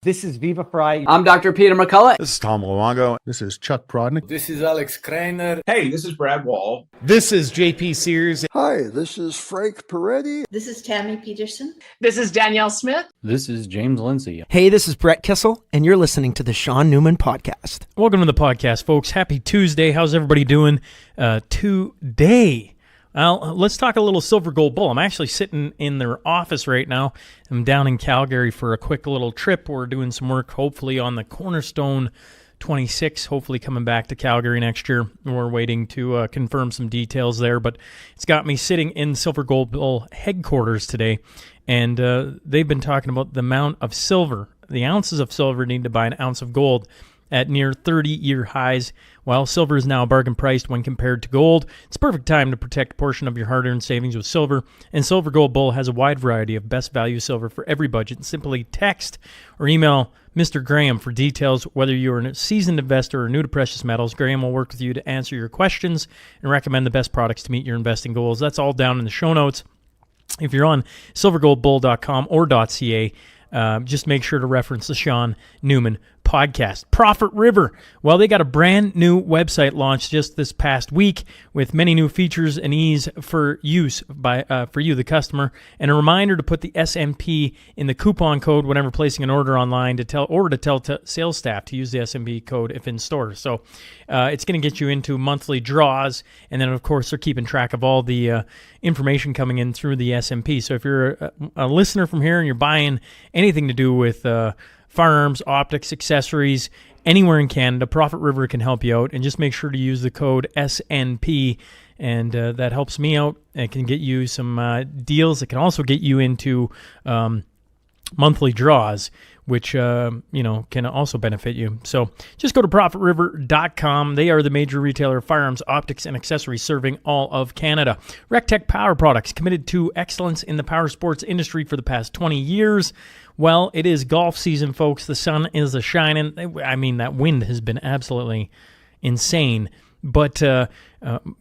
This is Viva Fry. I'm Dr. Peter McCullough. This is Tom Luongo. This is Chuck Prodnick. This is Alex Kreiner. Hey, this is Brad Wall. This is JP Sears. Hi, this is Frank Peretti. This is Tammy Peterson. This is Danielle Smith. This is James Lindsay. Hey, this is Brett Kissel, and you're listening to the Shaun Newman Podcast. Welcome to the podcast, folks. Happy Tuesday. How's everybody doing today? Well, let's talk a little silver gold bull. I'm actually sitting in their office right now. I'm down in Calgary for a quick little trip. We're doing some work, hopefully, on the Cornerstone 26, hopefully coming back to Calgary next year. We're waiting to confirm some details there, but it's got me sitting in Silver Gold Bull headquarters today, and they've been talking about the amount of silver, the ounces of silver needed to buy an ounce of gold at near 30-year highs. While silver is now bargain priced when compared to gold, it's a perfect time to protect a portion of your hard-earned savings with silver. And Silver Gold Bull has a wide variety of best value silver for every budget. Simply text or email Mr. Grahame for details. Whether you're a seasoned investor or new to precious metals, Grahame will work with you to answer your questions and recommend the best products to meet your investing goals. That's all down in the show notes. If you're on silvergoldbull.com or .ca, just make sure to reference the Shaun Newman podcast. Profit River. Well, they got a brand new website launched just this past week with many new features and ease for use by for you, the customer, and a reminder to put the SMP in the coupon code whenever placing an order online to tell sales staff to use the SMP code if in store. So it's going to get you into monthly draws, and then of course they're keeping track of all the information coming in through the SMP. So if you're a listener from here and you're buying anything to do with firearms, optics, accessories, anywhere in Canada, Profit River can help you out. And just make sure to use the code SNP, and that helps me out. It can get you some deals. It can also get you into monthly draws, which can also benefit you. So just go to profitriver.com. They are the major retailer of firearms, optics, and accessories serving all of Canada. RecTech Power Products, committed to excellence in the power sports industry for the past 20 years. Well, it is golf season, folks. The sun is a-shining. I mean, that wind has been absolutely insane, but at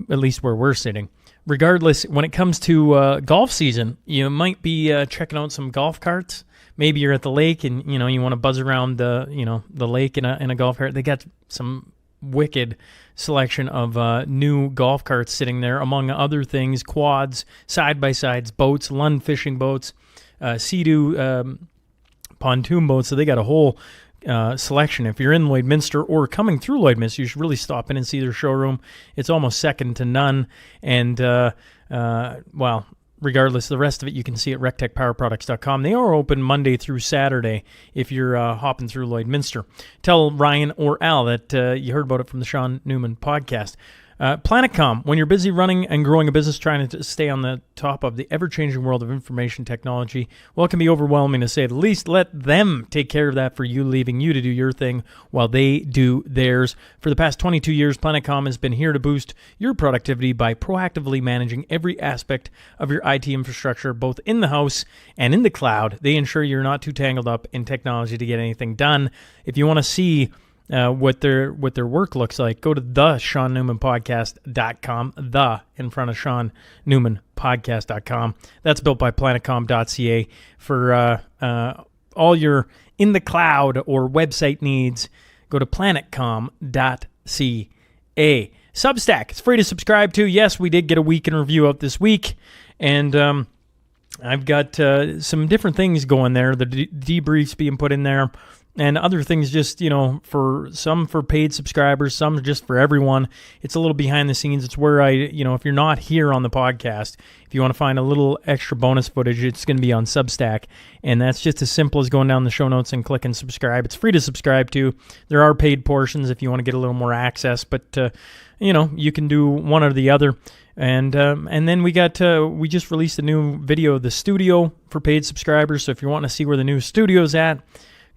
least where we're sitting. Regardless, when it comes to golf season, you might be checking out some golf carts. Maybe you're at the lake and you want to buzz around the lake in a golf cart. They got some wicked selection of new golf carts sitting there, among other things: quads, side-by-sides, boats, Lund fishing boats, Sea-Doo pontoon boats. So they got a whole selection. If you're in Lloydminster or coming through Lloydminster, you should really stop in and see their showroom. It's almost second to none. And regardless, the rest of it you can see at rectechpowerproducts.com. They are open Monday through Saturday if you're hopping through Lloydminster. Tell Ryan or Al that you heard about it from the Shaun Newman podcast. Planetcom, when you're busy running and growing a business trying to stay on the top of the ever-changing world of information technology, well, it can be overwhelming to say the least. Let them take care of that for you, leaving you to do your thing while they do theirs. For the past 22 years, Planetcom has been here to boost your productivity by proactively managing every aspect of your IT infrastructure, both in the house and in the cloud. They ensure you're not too tangled up in technology to get anything done. If you want to see what their work looks like, go to the ShaunNewmanPodcast.com, the in front of ShaunNewmanPodcast.com. That's built by Planetcom.ca for all your in the cloud or website needs. Go to Planetcom.ca. Substack, it's free to subscribe to. Yes, we did get a week in review out this week, and I've got some different things going there. The debriefs being put in there, and other things just, for paid subscribers, some just for everyone. It's a little behind the scenes. It's where if you're not here on the podcast, if you want to find a little extra bonus footage, it's going to be on Substack. And that's just as simple as going down the show notes and clicking subscribe. It's free to subscribe to. There are paid portions if you want to get a little more access, but, you can do one or the other. And then we just released a new video of the studio for paid subscribers. So if you want to see where the new studio's at,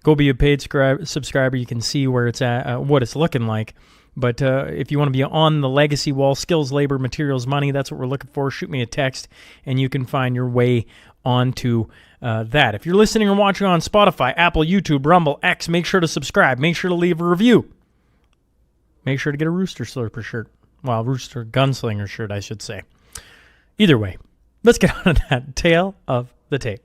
go be a paid subscriber. You can see where it's at, what it's looking like. But if you want to be on the legacy wall, skills, labor, materials, money, that's what we're looking for. Shoot me a text, and you can find your way onto that. If you're listening or watching on Spotify, Apple, YouTube, Rumble, X, make sure to subscribe. Make sure to leave a review. Make sure to get a Rooster Slurper shirt. Well, Rooster Gunslinger shirt, I should say. Either way, let's get on to that tale of the tape.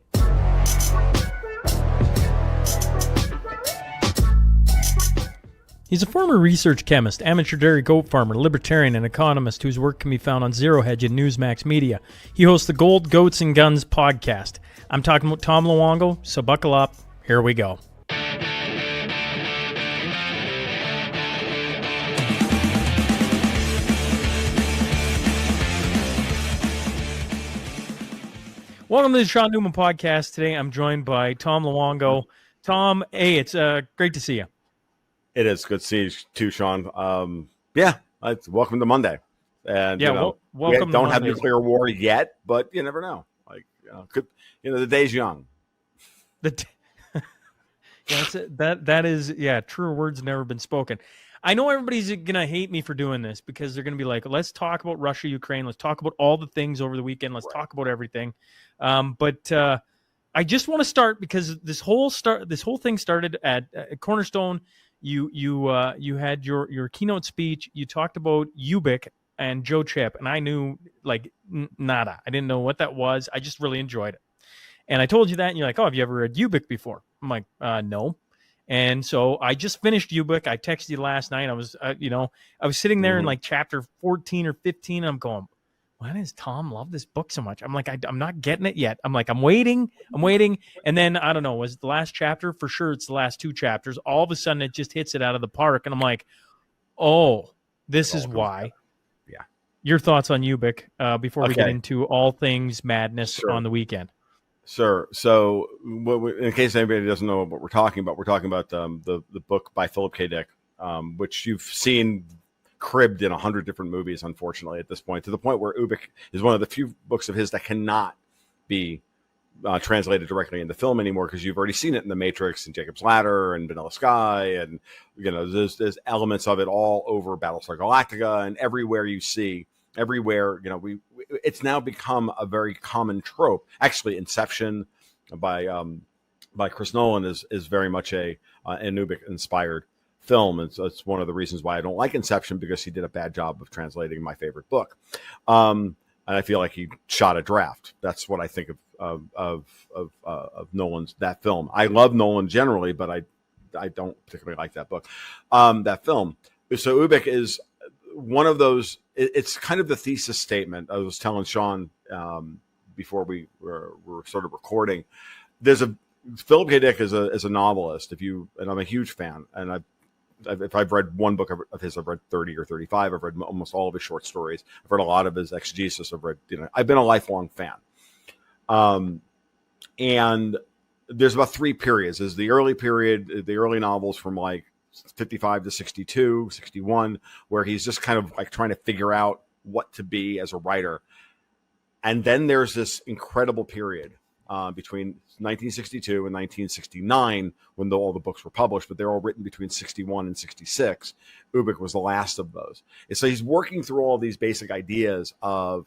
He's a former research chemist, amateur dairy goat farmer, libertarian, and economist whose work can be found on Zero Hedge and Newsmax Media. He hosts the Gold, Goats, and Guns podcast. I'm talking about Tom Luongo, so buckle up. Here we go. Welcome to the Shaun Newman podcast. Today I'm joined by Tom Luongo. Tom, hey, it's great to see you. It is good to see you too, Shaun. Welcome to Monday. And welcome. We don't to have nuclear war yet, but you never know. The day's young. That is truer words never been spoken. I know everybody's gonna hate me for doing this because they're gonna be like, let's talk about Russia, Ukraine, let's talk about all the things over the weekend, let's talk about everything. But I just want to start because this whole thing started at Cornerstone. You had your keynote speech. You talked about Ubik and Joe Chip, and I knew nada. I didn't know what that was. I just really enjoyed it. And I told you that, and you're like, "Oh, have you ever read Ubik before?" I'm like, "No." And so I just finished Ubik. I texted you last night. I was sitting there in chapter 14 or 15. And I'm going, why does Tom love this book so much? I'm like, I'm not getting it yet. I'm like, I'm waiting. And then, I don't know, was it the last chapter? For sure, it's the last two chapters. All of a sudden, it just hits it out of the park. And I'm like, oh, this is why. Yeah. Your thoughts on Ubik before we get into all things madness Sure. on the weekend. Sure. So, in case anybody doesn't know what we're talking about the book by Philip K. Dick, which you've seen cribbed in 100 different movies, unfortunately, at this point, to the point where Ubik is one of the few books of his that cannot be translated directly into film anymore because you've already seen it in The Matrix and Jacob's Ladder and Vanilla Sky, and there's elements of it all over Battlestar Galactica, and everywhere you see. Everywhere, it's now become a very common trope. Actually, Inception by Chris Nolan is very much an Ubik inspired film, and so it's one of the reasons why I don't like Inception, because he did a bad job of translating my favorite book, and I feel like he shot a draft. That's what I think of Nolan's that film. I love Nolan generally, but I don't particularly like that book, that film. So Ubik is one of those. It's kind of the thesis statement. I was telling Shaun before we were sort of recording. Philip K. Dick is a novelist. And I'm a huge fan. And if I've read one book of his, I've read 30 or 35. I've read almost all of his short stories. I've read a lot of his exegesis. I've been a lifelong fan. And there's about three periods. There's the early period, the early novels from 55 to 62, 61, where he's just kind of trying to figure out what to be as a writer. And then there's this incredible period between 1962 and 1969 when all the books were published, but they're all written between 61 and 66. Ubik was the last of those. And so he's working through all these basic ideas of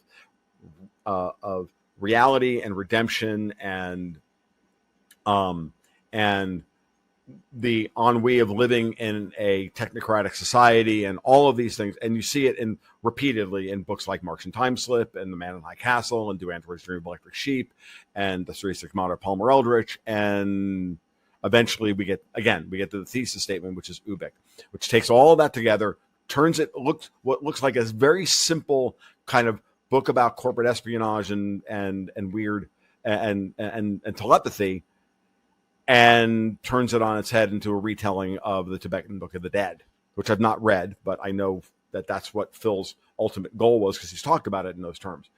reality and redemption and the ennui of living in a technocratic society and all of these things. And you see it repeatedly in books like Martian Time Slip and The Man in High Castle and Do Androids Dream of Electric Sheep and The 36 Modern Palmer Eldritch. And eventually we get to the thesis statement, which is Ubik, which takes all of that together, what looks like a very simple kind of book about corporate espionage and weird and telepathy, and turns it on its head into a retelling of the Tibetan Book of the Dead, which I've not read, but I know that that's what Phil's ultimate goal was because he's talked about it in those terms.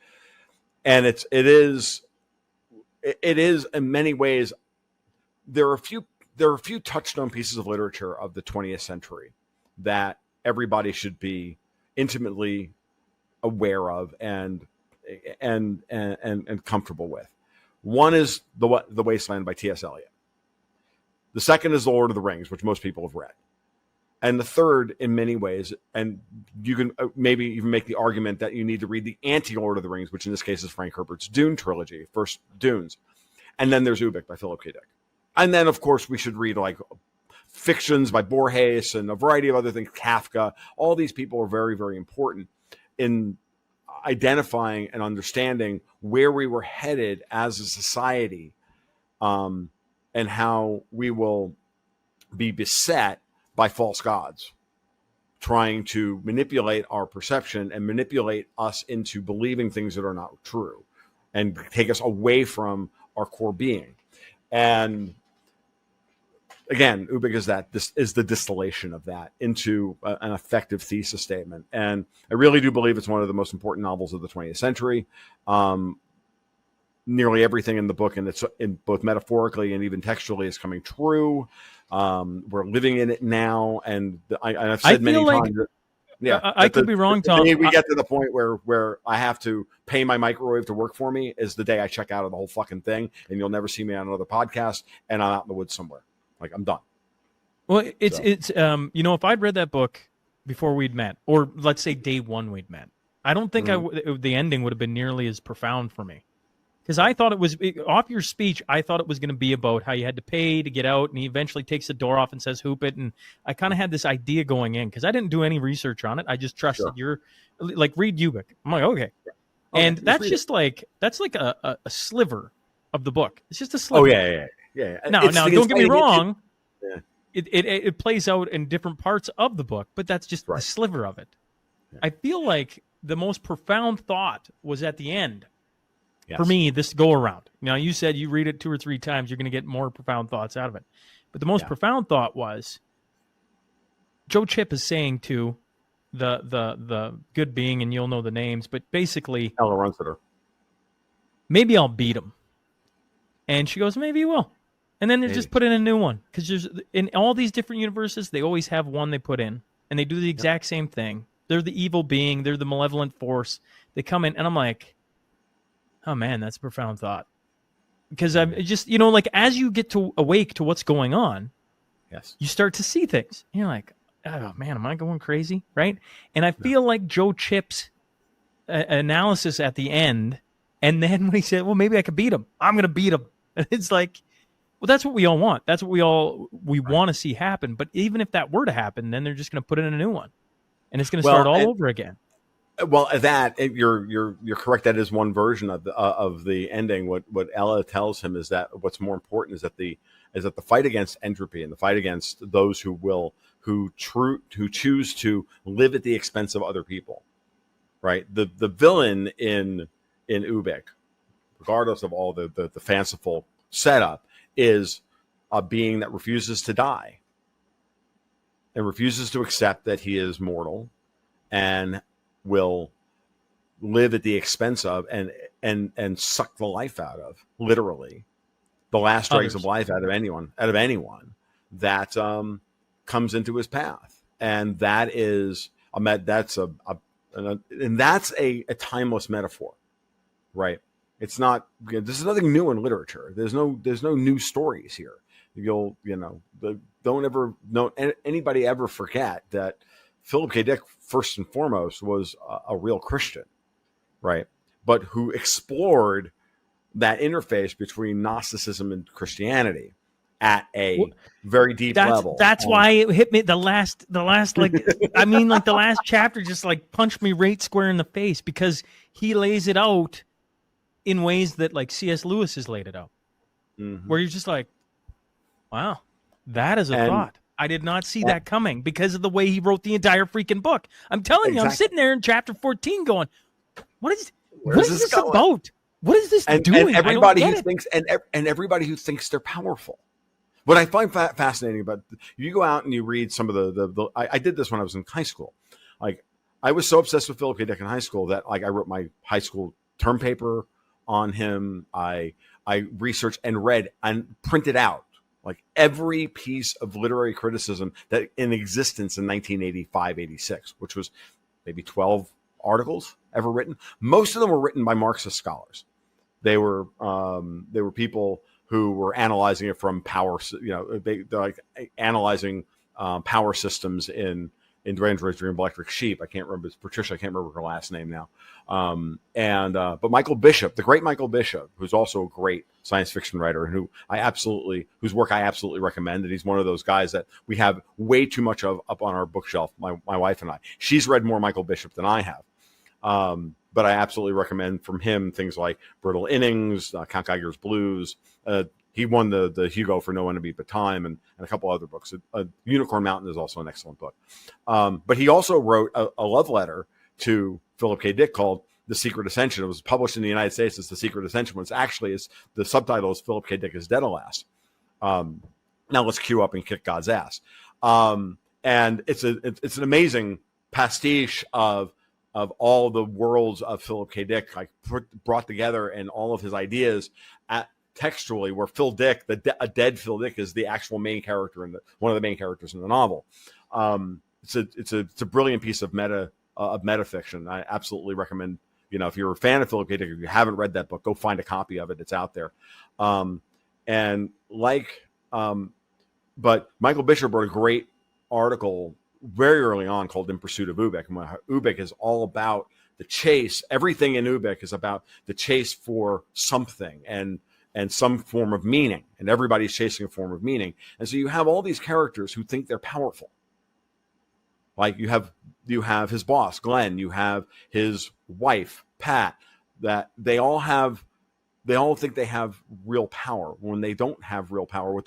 And it is in many ways, there are a few touchstone pieces of literature of the 20th century that everybody should be intimately aware of and comfortable with. One is The Wasteland by T.S. Eliot. The second is The Lord of the Rings, which most people have read. And the third, in many ways, and you can maybe even make the argument that you need to read the anti-Lord of the Rings, which in this case is Frank Herbert's Dune trilogy, first Dunes. And then there's Ubik by Philip K. Dick. And then, of course, we should read fictions by Borges and a variety of other things, Kafka. All these people are very, very important in identifying and understanding where we were headed as a society, and how we will be beset by false gods. trying to manipulate our perception and manipulate us into believing things that are not true and take us away from our core being. And again, Ubik is that this is the distillation of that into an effective thesis statement. And I really do believe it's one of the most important novels of the 20th century. Nearly everything in the book, and it's in both metaphorically and even textually, is coming true. We're living in it now, and I've said many times that, I could be wrong, Tom. The day we get to the point where I have to pay my microwave to work for me is the day I check out of the whole fucking thing, and you'll never see me on another podcast, and I'm out in the woods somewhere. Like, I'm done. Well, it's if I'd read that book before we'd met, or let's say day one we'd met, I don't think the ending would have been nearly as profound for me. Because I thought it was, off your speech, I thought it was going to be about how you had to pay to get out, and he eventually takes the door off and says, hoop it. And I kind of had this idea going in, because I didn't do any research on it. I just trusted read Ubik. I'm like, okay. And that's just that's like a sliver of the book. It's just a sliver. Oh, yeah. Now, don't get me wrong. It plays out in different parts of the book, but that's just a sliver of it. Yeah. I feel like the most profound thought was at the end. Yes. For me, this go around. Now, you said you read it 2 or 3 times, you're going to get more profound thoughts out of it. But the most profound thought was Joe Chip is saying to the good being, and you'll know the names, but basically, Ella Runsiter, maybe I'll beat him. And she goes, maybe you will. And then they just put in a new one. Because there's in all these different universes, they always have one they put in. And they do the exact same thing. They're the evil being. They're the malevolent force. They come in, and I'm like, oh, man, that's a profound thought. Because I'm just, as you get to awake to what's going on, you start to see things. And you're like, oh, man, am I going crazy? Right? And I feel like Joe Chip's analysis at the end, and then when he said, well, maybe I could beat him. I'm going to beat him. And it's like, well, that's what we all want. That's what we want to see happen. But even if that were to happen, then they're just going to put in a new one. And it's going to start all over again. Well, you're correct. That is one version of the ending. What Ella tells him is that what's more important is that the fight against entropy and the fight against those who choose to live at the expense of other people. Right. The villain in Ubik, regardless of all the fanciful setup, is a being that refuses to die and refuses to accept that he is mortal and will live at the expense of and suck the life out of, literally, the last dregs of life out of anyone that comes into his path. And that is that's a timeless metaphor, right? It's not, this is nothing new in literature. There's no new stories here. Don't anybody ever forget that Philip K. Dick, first and foremost, was a real Christian, right? But who explored that interface between Gnosticism and Christianity at a very deep level. That's why it hit me the last the last chapter just punched me right square in the face, because he lays it out in ways that C.S. Lewis has laid it out, where you're just like, wow, that is a thought. I did not see that coming because of the way he wrote the entire freaking book. I'm telling you, I'm sitting there in chapter 14 going, what is this about? What is this doing? And everybody who thinks and everybody who thinks they're powerful. What I find fascinating about, you go out and you read some of I did this when I was in high school. I was so obsessed with Philip K. Dick in high school that I wrote my high school term paper on him. I researched and read and printed out every piece of literary criticism that in existence in 1985, 86, which was maybe 12 articles ever written. Most of them were written by Marxist scholars. They were people who were analyzing it from power, they're analyzing power systems in Android's Dream of Electric Sheep. I can't remember, it's Patricia, I can't remember her last name now. But Michael Bishop, the great Michael Bishop, who's also a great science fiction writer, and whose work I absolutely recommend. And he's one of those guys that we have way too much of up on our bookshelf, my wife and I. She's read more Michael Bishop than I have. but I absolutely recommend from him things like Brittle Innings, Count Geiger's Blues. He won the Hugo for No Enemy But Time, and a couple other books. Unicorn Mountain is also an excellent book. But he also wrote a love letter to Philip K. Dick called The Secret Ascension. It was published in the United States as The Secret Ascension, which actually is the subtitle is Philip K. Dick is Dead Alas. Now let's queue up and kick God's ass. And it's an amazing pastiche of all the worlds of Philip K. Dick, like brought together, and all of his ideas textually, where Phil Dick, a dead Phil Dick, is the actual main character in one of the main characters in the novel. It's a brilliant piece of metafiction. I absolutely recommend. If you're a fan of Philip K. Dick, if you haven't read that book, go find a copy of it. It's out there. But Michael Bishop wrote a great article very early on called In Pursuit of Ubik. And Ubik is all about the chase. Everything in Ubik is about the chase for something and some form of meaning. And everybody's chasing a form of meaning. And so you have all these characters who think they're powerful. Like you have his boss, Glenn, you have his wife, Pat, that they all think they have real power when they don't have real power.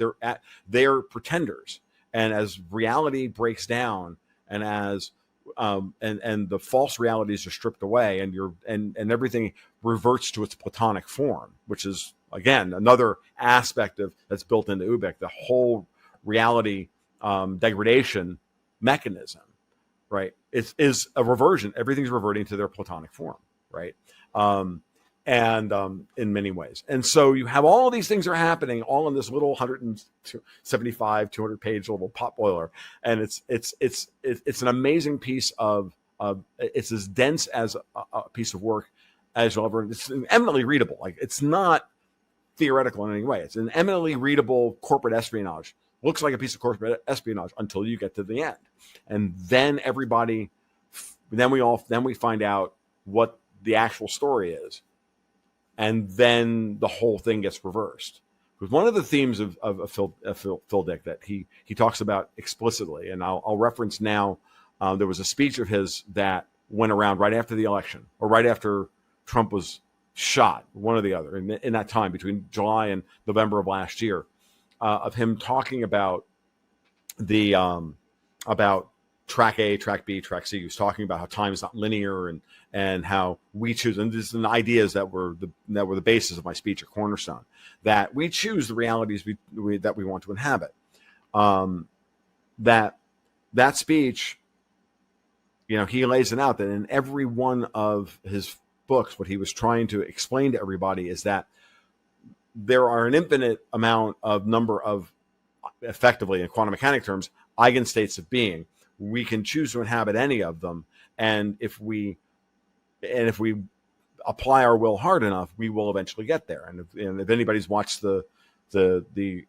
They're pretenders. And as reality breaks down, and as and the false realities are stripped away, and everything reverts to its platonic form, which is again another aspect that's built into Ubik, the whole reality degradation mechanism, right? Is a reversion. Everything's reverting to their platonic form, right? In many ways. And so you have all these things are happening all in this little 175, 200 page little pot boiler. And it's an amazing piece of it's as dense as a piece of work as you'll ever. It's eminently readable. Like it's not theoretical in any way. It's an eminently readable corporate espionage. Looks like a piece of corporate espionage until you get to the end. And then we find out what the actual story is. And then the whole thing gets reversed. Because one of the themes of Phil Dick that he talks about explicitly, and I'll reference now, there was a speech of his that went around right after the election, or right after Trump was shot, one or the other, in that time between July and November of last year, of him talking about about track A, track B, track C. He was talking about how time is not linear, and how we choose, and these are the ideas that were the basis of my speech, a cornerstone, that we choose the realities that we want to inhabit. That speech, he lays it out that in every one of his books, what he was trying to explain to everybody is that there are an infinite number of, effectively in quantum mechanic terms, eigenstates of being. We can choose to inhabit any of them, and if we apply our will hard enough, we will eventually get there. And if anybody's watched the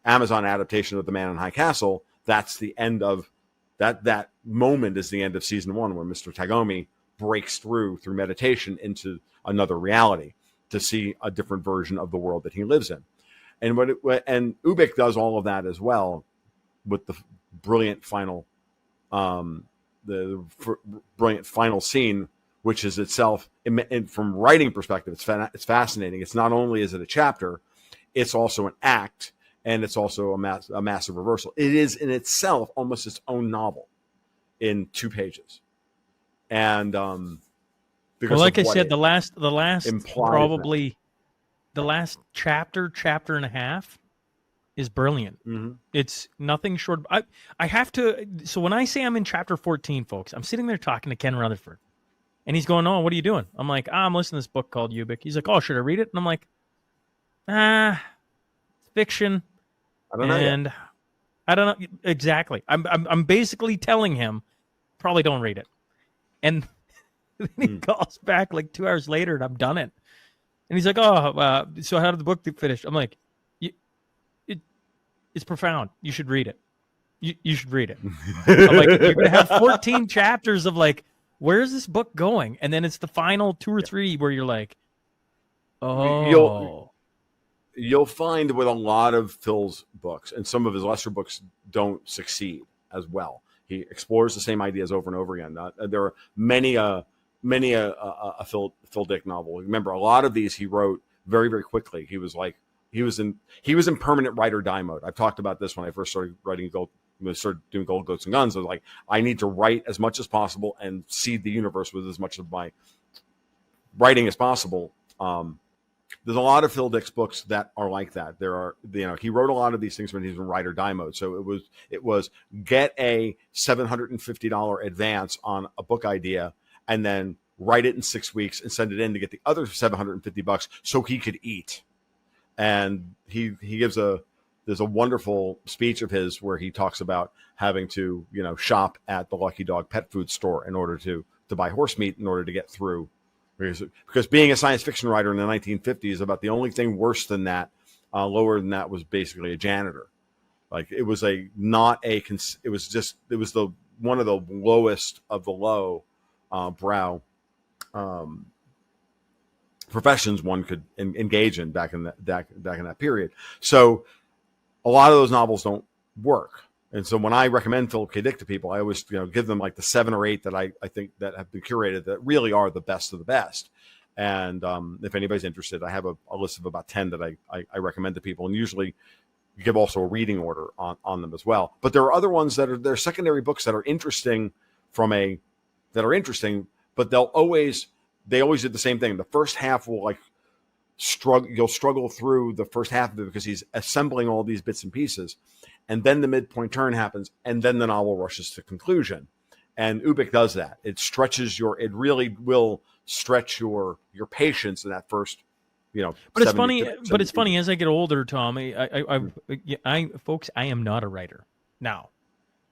Amazon adaptation of The Man in High Castle, that's the end of that moment is the end of season 1, where Mr. Tagomi breaks through meditation into another reality to see a different version of the world that he lives in. And Ubik does all of that as well, with the brilliant final brilliant final scene, which is itself, from writing perspective, it's fascinating. It's not only is it a chapter, it's also an act, and it's also a massive reversal. It is in itself almost its own novel in 2 pages. And well, like I said, the last probably that. The last chapter and a half is brilliant. Mm-hmm. It's nothing short. I have to. So when I say I'm in chapter 14, folks, I'm sitting there talking to Ken Rutherford, and he's going, "Oh, what are you doing?" I'm like, "I'm listening to this book called Ubik." He's like, "Oh, should I read it?" And I'm like, it's fiction. I don't know. And I don't know exactly. I'm basically telling him, probably don't read it. And then he calls back like 2 hours later, and I'm done it. And he's like, "Oh, so how did the book finish?" I'm like, "It's profound. You should read it. You should read it." I'm like, "You're gonna have 14 chapters of like, where's this book going?" And then it's the final 2 or 3 where you're like, "Oh." You'll find with a lot of Phil's books, and some of his lesser books don't succeed as well. He explores the same ideas over and over again. There are many many a Phil Dick novel. Remember, a lot of these he wrote very, very quickly. He was in permanent write or die mode. I've talked about this when I first started writing started doing Gold, Goats, and Guns. I was like, I need to write as much as possible and seed the universe with as much of my writing as possible. There's a lot of Phil Dick's books that are like that. There are, he wrote a lot of these things when he's in write or die mode. So it was get a $750 advance on a book idea and then write it in 6 weeks and send it in to get the other $750 so he could eat. And he gives there's a wonderful speech of his where he talks about having to, shop at the Lucky Dog pet food store in order to buy horse meat in order to get through. Because being a science fiction writer in the 1950s, about the only thing worse than that, lower than that, was basically a janitor. Like it was one of the lowest of the low brow professions one could engage in back in that period. So a lot of those novels don't work. And so when I recommend Philip K. Dick to people, I always give them like the 7 or 8 that I think that have been curated that really are the best of the best. And if anybody's interested, I have a list of about 10 that I recommend to people, and usually give also a reading order on them as well. But there are other ones they're secondary books that are interesting but they always did the same thing. The first half will you'll struggle through the first half of it because he's assembling all these bits and pieces. And then the midpoint turn happens, and then the novel rushes to conclusion. And Ubik does that. It really will stretch your patience in that first, But it's funny as I get older, Tom. Folks, I am not a writer now.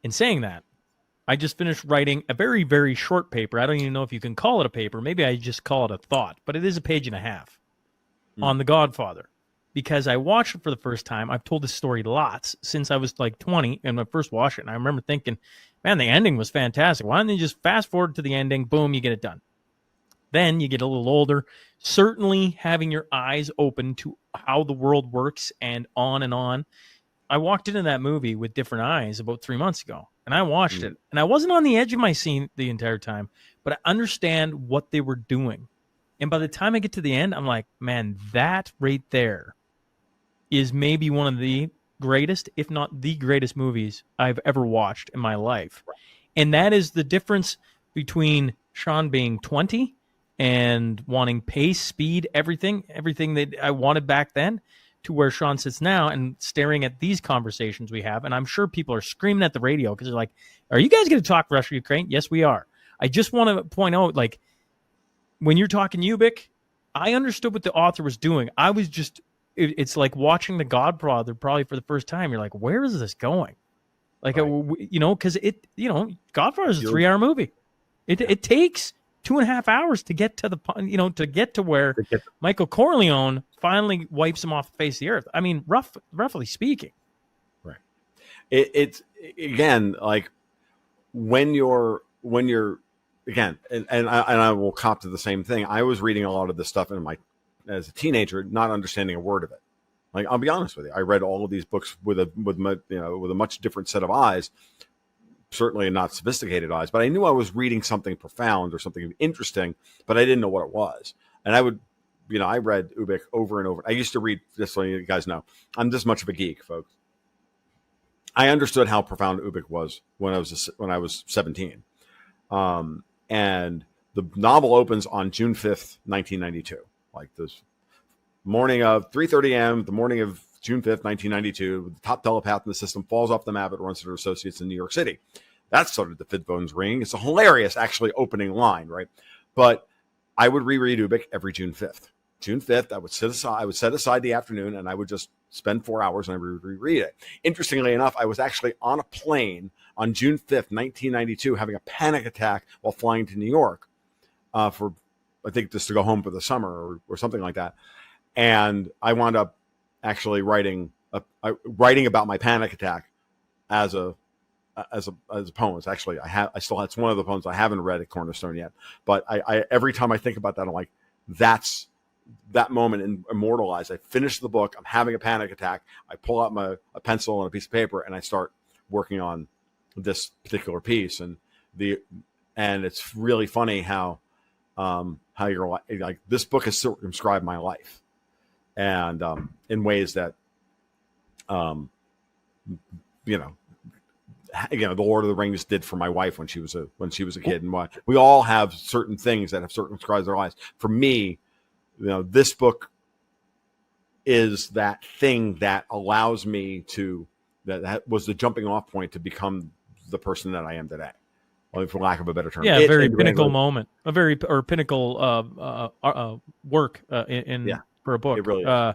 In saying that, I just finished writing a very, very short paper. I don't even know if you can call it a paper. Maybe I just call it a thought, but it is a page and a half on The Godfather. Because I watched it for the first time. I've told this story lots since I was like 20 and I first watched it. And I remember thinking, man, the ending was fantastic. Why don't they just fast forward to the ending? Boom, you get it done. Then you get a little older. Certainly having your eyes open to how the world works and on and on. I walked into that movie with different eyes about 3 months ago. And I watched it. And I wasn't on the edge of my seat the entire time. But I understand what they were doing. And by the time I get to the end, I'm like, man, that right there is maybe one of the greatest, if not the greatest movies I've ever watched in my life. Right. And that is the difference between Shaun being 20 and wanting pace, speed, everything that I wanted back then, to where Shaun sits now and staring at these conversations we have. And I'm sure people are screaming at the radio because they're like, are you guys going to talk Russia, Ukraine? Yes, we are. I just want to point out, when you're talking Ubik, I understood what the author was doing. I was just... It's like watching The Godfather probably for the first time. You're like, where is this going? Because Godfather is a 3-hour movie. It takes 2.5 hours to get to where Michael Corleone finally wipes him off the face of the earth. I mean, roughly speaking. Right. It's again, like when you're again, and I will cop to the same thing. I was reading a lot of this stuff as a teenager, not understanding a word of it. Like, I'll be honest with you, I read all of these books with a much different set of eyes, certainly not sophisticated eyes, but I knew I was reading something profound or something interesting, but I didn't know what it was. And I would, I read Ubik over and over. I used to read, just so you guys know, I'm this much of a geek, folks. I understood how profound Ubik was when I was 17. And the novel opens on June 5th, 1992. Like this morning of 3:30 a.m., the morning of June 5th, 1992, the top telepath in the system falls off the map at Runster Associates in New York City. That started the Fid phones ringing. It's a hilarious, actually, opening line, right? But I would reread Ubik every June 5th. June 5th, I would set aside the afternoon, and I would just spend 4 hours and I would reread it. Interestingly enough, I was actually on a plane on June 5th, 1992, having a panic attack while flying to New York for, I think, just to go home for the summer or something like that. And I wound up actually writing about my panic attack as a poem. It's actually, it's one of the poems I haven't read at Cornerstone yet. But I every time I think about that, I'm like, that's that moment immortalized. I finish the book. I'm having a panic attack. I pull out a pencil and a piece of paper and I start working on this particular piece. And it's really funny how how your life, like this book has circumscribed my life, and in ways that, you know, the Lord of the Rings did for my wife when she was a kid, and what we all have certain things that have circumscribed our lives. For me, this book is that thing that allows me to that was the jumping off point to become the person that I am today. Well, for lack of a better term, a very pinnacle moment, pinnacle work for a book. It really is.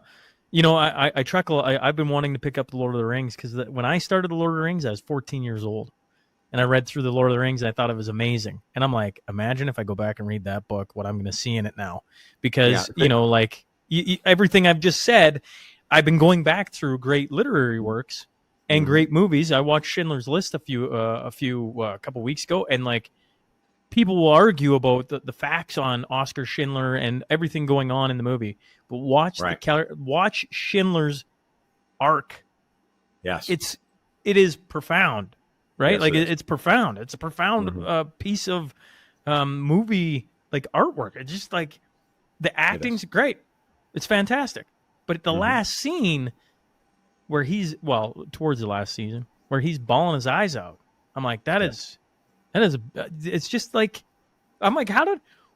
I chuckle. I've been wanting to pick up the Lord of the Rings because when I started the Lord of the Rings, I was 14 years old, and I read through the Lord of the Rings, and I thought it was amazing. And I'm like, imagine if I go back and read that book, what I'm going to see in it now, because everything I've just said, I've been going back through great literary works and great movies. I watched Schindler's List a couple weeks ago, and like people will argue about the facts on Oskar Schindler and everything going on in the movie, but watch watch Schindler's arc. Yes, it is profound, right? Yes, like it's profound. It's a profound piece of movie like artwork. It's just like the acting's great. It's fantastic. But at the last scene where towards the last season where he's bawling his eyes out, I'm like, it's just like, I'm like,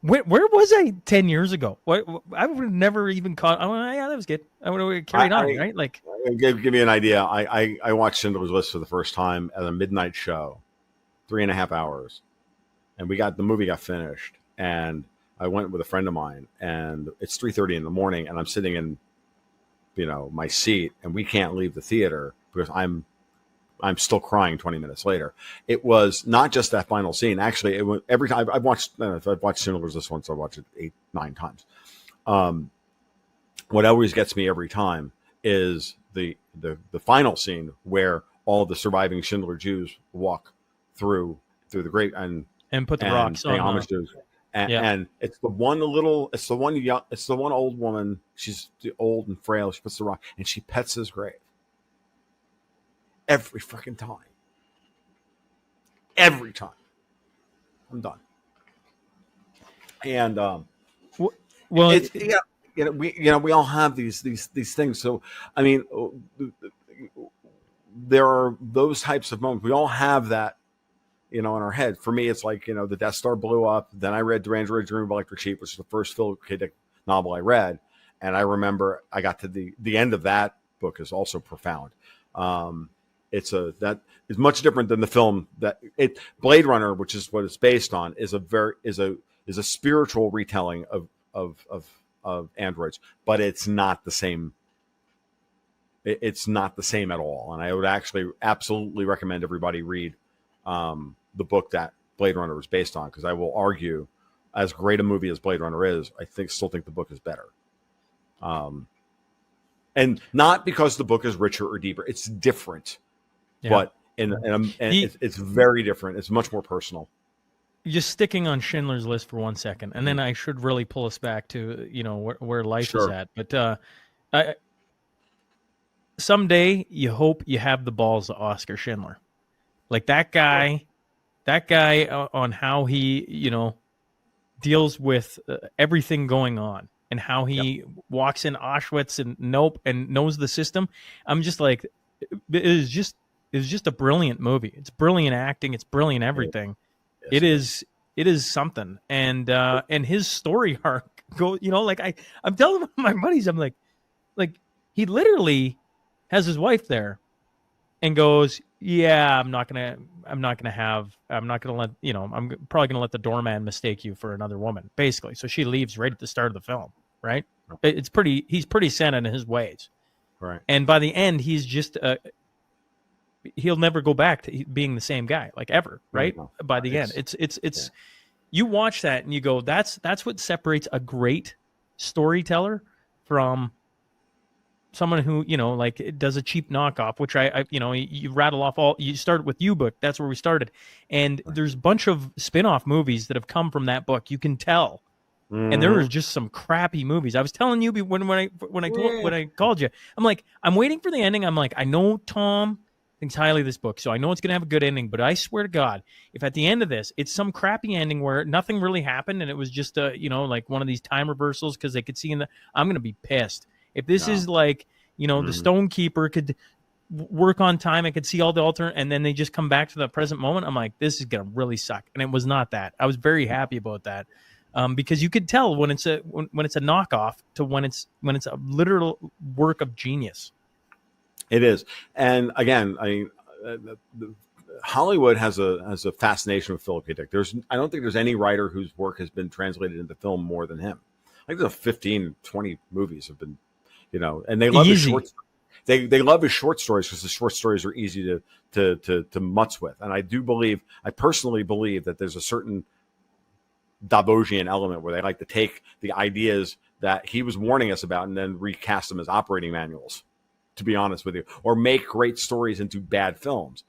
where was I 10 years ago? What I would have never even caught. I went, yeah, that was good. I would have carried on, right? Like, give you an idea. I watched Schindler's List for the first time at a midnight show, 3.5 hours, and the movie got finished, and I went with a friend of mine, and it's 3:30 in the morning, and I'm sitting in, my seat, and we can't leave the theater because I'm still crying 20 minutes later. It was not just that final scene. Actually, it was every time I've watched Schindler's List once. I watched it 8-9 times. What always gets me every time is the final scene where all the surviving Schindler Jews walk through the grate and put the rocks on homage to. And it's the one old woman. She's old and frail. She puts the rock and she pets his grave. Every freaking time. Every time. I'm done. And we all have these things. So I mean, there are those types of moments. We all have that, in our head. For me, it's like, the Death Star blew up. Then I read Durand's Dream of Electric Sheep, which is the first Philip K. Dick novel I read. And I remember I got to the end of that book is also profound. That is much different than the film Blade Runner, which is what it's based on, is a spiritual retelling of androids, but it's not the same. It's not the same at all. And I would actually absolutely recommend everybody read the book that Blade Runner was based on, because I will argue, as great a movie as Blade Runner is, I still think the book is better. And not because the book is richer or deeper. It's different. Yeah. But it's very different. It's much more personal. Just sticking on Schindler's List for 1 second, and then I should really pull us back to where life is at. But someday you hope you have the balls of Oskar Schindler, like that guy on how he deals with everything going on and how he walks in Auschwitz and knows the system. I'm just like, it was just a brilliant movie. It's brilliant acting. It's brilliant everything. Yes, it is something. And his story arc I'm telling my buddies, I'm like he literally has his wife there and goes, yeah, I'm probably gonna let the doorman mistake you for another woman, basically. So she leaves right at the start of the film, right? He's pretty set in his ways. Right. And by the end, he's just he'll never go back to being the same guy, like, ever, right? No. By the end, it's you watch that and you go, that's what separates a great storyteller from someone who does a cheap knockoff, which I you rattle off all. You started with Ubik, that's where we started, and there's a bunch of spin-off movies that have come from that book. You can tell. And there was just some crappy movies. I was telling you when I called you, I'm like, I'm waiting for the ending. I'm like, I know Tom thinks highly of this book, so I know it's going to have a good ending, but I swear to God, if at the end of this, it's some crappy ending where nothing really happened and it was just, like one of these time reversals because they could see I'm going to be pissed. If this is like, the Stonekeeper could work on time, I could see all the alternate, and then they just come back to the present moment, I'm like, this is going to really suck. And it was not that. I was very happy about that. Because you could tell when it's a knockoff to when it's a literal work of genius. It is, and again, Hollywood has a fascination with Philip K. Dick. I don't think there's any writer whose work has been translated into film more than him. I think there's 15, 20 movies have been, and they love his short. They love his short stories because the short stories are easy to mutz with, and I personally believe that there's a certain Davogian element where they like to take the ideas that he was warning us about and then recast them as operating manuals, to be honest with you, or make great stories into bad films.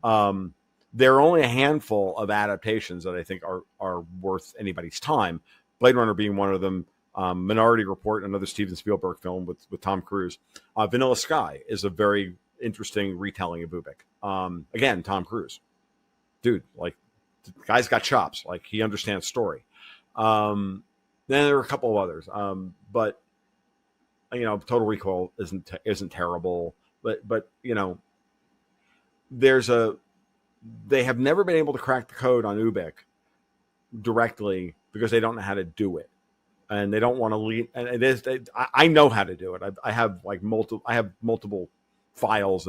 There are only a handful of adaptations that I think are worth anybody's time, Blade Runner being one of them. Minority Report, another Steven Spielberg film with Tom Cruise. Vanilla Sky is a very interesting retelling of Ubik. Again, Tom Cruise. Dude, like, the guy's got chops. Like, he understands story. Then there are a couple of others. But Total Recall isn't terrible. But they have never been able to crack the code on Ubik directly because they don't know how to do it. And they don't want to lead. And it is. I know how to do it. I have multiple files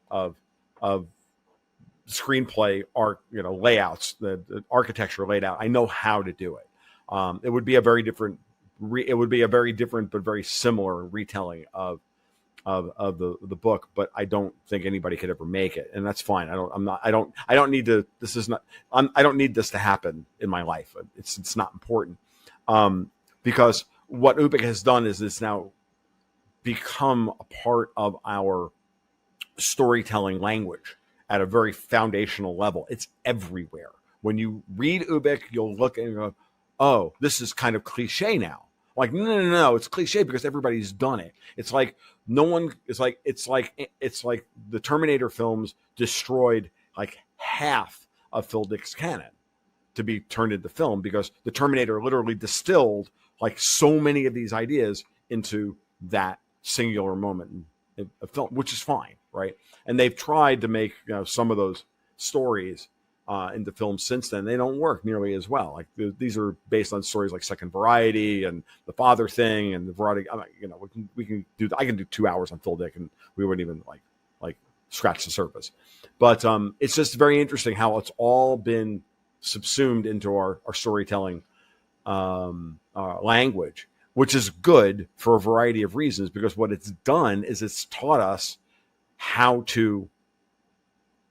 of screenplay layouts, the architecture laid out. I know how to do it. It would be a very different. It would be a very different but very similar retelling of the book. But I don't think anybody could ever make it, and that's fine. I don't need to. This is not. I don't need this to happen in my life. It's not important. Because what Ubik has done is it's now become a part of our storytelling language at a very foundational level. It's everywhere. When you read Ubik, you'll look and go, oh, this is kind of cliche now. Like, no, it's cliche because everybody's done it. It's like it's like the Terminator films destroyed like half of Phil Dick's canon to be turned into film because the Terminator literally distilled like so many of these ideas into that singular moment in a film, which is fine, right? And they've tried to make some of those stories into films since then. They don't work nearly as well. Like these are based on stories like Second Variety and The Father Thing and the Variety. We can do. I can do 2 hours on Phil Dick, and we wouldn't even like scratch the surface. But it's just very interesting how it's all been subsumed into our storytelling language, which is good for a variety of reasons, because what it's done is it's taught us how to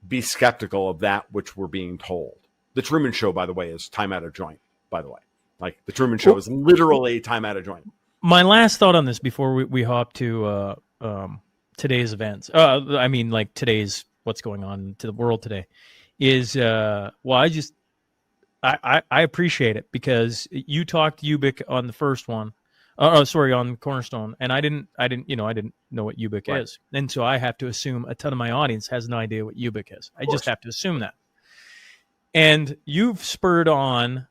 be skeptical of that which we're being told. The Truman Show, by the way, is time out of joint, by the way. Like, the Truman Show is literally time out of joint. My last thought on this before we hop to today's events, today's what's going on to the world today, is, I appreciate it because you talked Ubik on the first one. On Cornerstone, and I didn't know what Ubik is, and so I have to assume a ton of my audience has no idea what Ubik is. I just have to assume that. And you've spurred on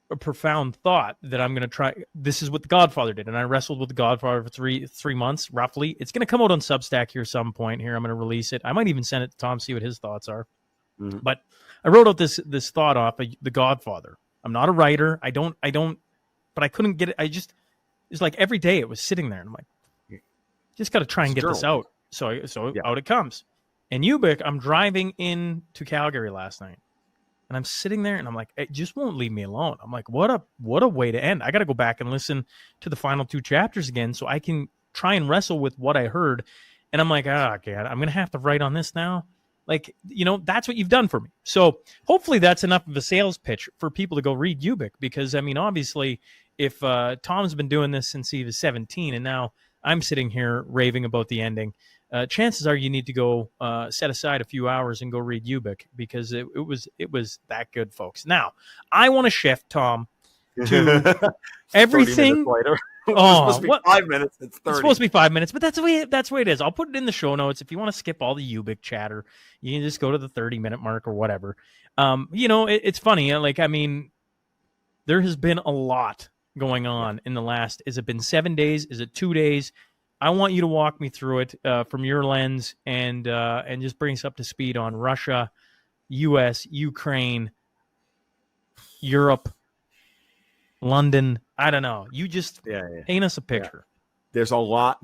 a profound thought that I'm going to try. This is what The Godfather did, and I wrestled with The Godfather for three months roughly. It's going to come out on Substack here some point. Here I'm going to release it. I might even send it to Tom, see what his thoughts are. Mm-hmm. But I wrote out this thought off of The Godfather. I'm not a writer. I don't. But I couldn't get it. It's like every day it was sitting there, and I'm like, just got to try and get this out. So out it comes. And Ubik, I'm driving into Calgary last night, and I'm sitting there, and I'm like, it just won't leave me alone. I'm like, what a way to end. I got to go back and listen to the final 2 chapters again so I can try and wrestle with what I heard. And I'm like, God, I'm going to have to write on this now. Like, that's what you've done for me. So hopefully that's enough of a sales pitch for people to go read Ubik, because, obviously, if Tom's been doing this since he was 17 and now I'm sitting here raving about the ending, chances are you need to go set aside a few hours and go read Ubik, because it was that good, folks. Now, I want to shift, Tom, to everything. supposed to be 5 minutes. It's 30. It's supposed to be 5 minutes, but that's the way it is. I'll put it in the show notes. If you want to skip all the Ubik chatter, you can just go to the 30-minute mark or whatever. It's funny. There has been a lot going on in the last. Has it been 7 days? Is it 2 days? I want you to walk me through it from your lens and just bring us up to speed on Russia, U.S., Ukraine, Europe, London. I don't know. You just paint us a picture. Yeah. There's a lot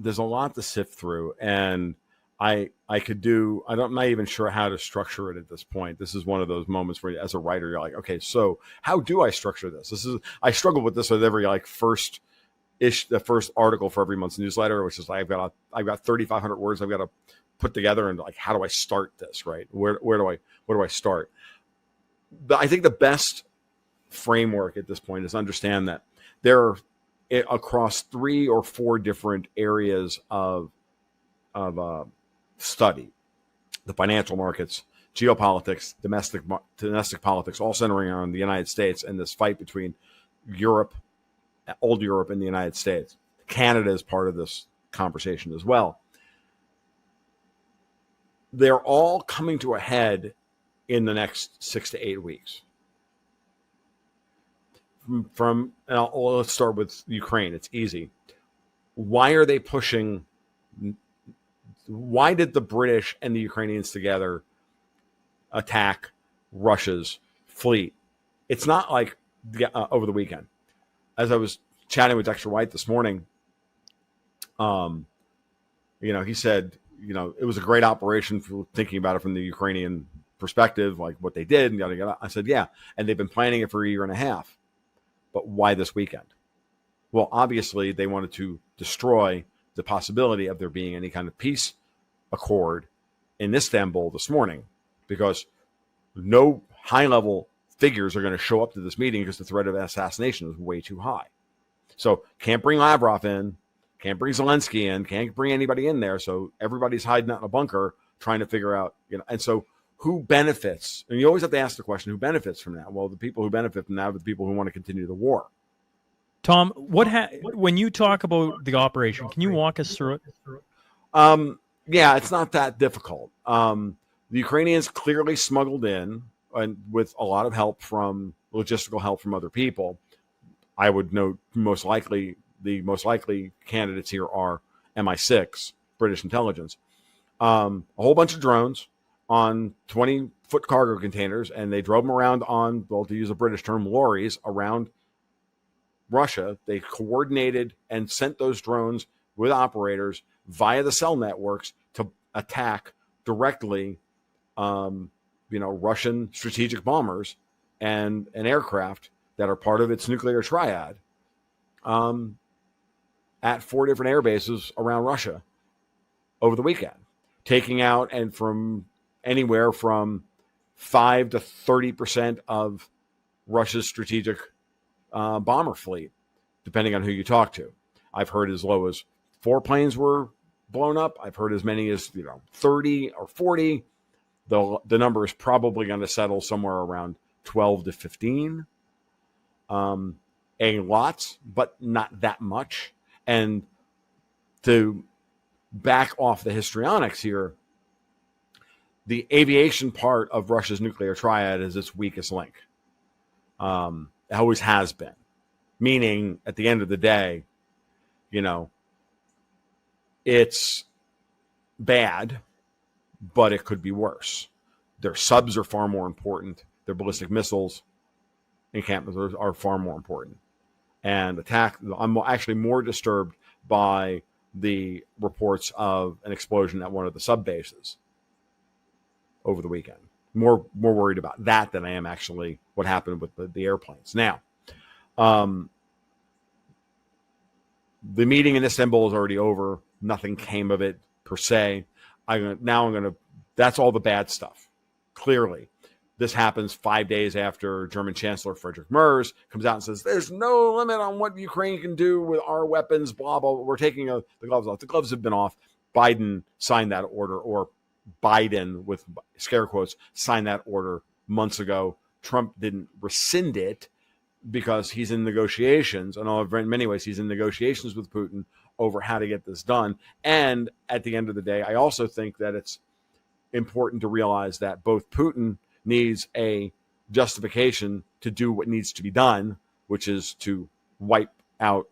to sift through, and I'm not even sure how to structure it at this point. This is one of those moments where, as a writer, you're like, okay, so how do I structure this? I struggle with this with every the first article for every month's newsletter, which is I've got 3,500 words I've got to put together, and how do I start this? Right? Where do I start? I think the best framework at this point is understand that there are across 3 or 4 different areas of study: the financial markets, geopolitics, domestic politics, all centering on the United States and this fight between old Europe and the United States. Canada is part of this conversation as well. They're all coming to a head in the next 6 to 8 weeks. Let's start with Ukraine. It's easy. Why are they pushing? Why did the British and the Ukrainians together attack Russia's fleet? It's not like over the weekend. As I was chatting with Dexter White this morning, he said, it was a great operation for thinking about it from the Ukrainian perspective, like what they did and yada yada. I said, yeah, and they've been planning it for a year and a half. But why this weekend? Well, obviously they wanted to destroy the possibility of there being any kind of peace accord in Istanbul this morning, because no high-level figures are going to show up to this meeting because the threat of assassination is way too high. So can't bring Lavrov in, can't bring Zelensky in, can't bring anybody in there. So everybody's hiding out in a bunker trying to figure out, and so who benefits? And you always have to ask the question, who benefits from that? Well, the people who benefit from that are the people who want to continue the war. Tom, when you talk about the operation, can you walk us through it? Yeah, it's not that difficult. The Ukrainians clearly smuggled in, and with a lot of logistical help from other people. I would note the most likely candidates here are MI6, British intelligence. A whole bunch of drones on 20-foot cargo containers, and they drove them around on, well, to use a British term, lorries around Russia. They coordinated and sent those drones with operators via the cell networks to attack directly, Russian strategic bombers and an aircraft that are part of its nuclear triad at 4 different air bases around Russia over the weekend, taking out and from anywhere from 5 to 30% of Russia's strategic bomber fleet, depending on who you talk to. I've heard as low as 4 planes were blown up. I've heard as many as 30 or 40. The number is probably going to settle somewhere around 12 to 15. A lot, but not that much. And to back off the histrionics here, the aviation part of Russia's nuclear triad is its weakest link. It always has been. Meaning, at the end of the day, it's bad, but it could be worse. Their subs are far more important. Their ballistic missiles encampments are far more important. And I'm actually more disturbed by the reports of an explosion at one of the sub bases over the weekend. More worried about that than I am actually what happened with the airplanes. Now, the meeting in Istanbul is already over. Nothing came of it per se. That's all the bad stuff. Clearly, this happens 5 days after German Chancellor Friedrich Merz comes out and says, there's no limit on what Ukraine can do with our weapons, blah, blah, blah. We're taking the gloves off. The gloves have been off. Biden signed that order, or Biden, with scare quotes, signed that order months ago. Trump didn't rescind it. because he's in negotiations, and in many ways he's in negotiations with Putin over how to get this done. And at the end of the day, I also think that it's important to realize that both Putin needs a justification to do what needs to be done, which is to wipe out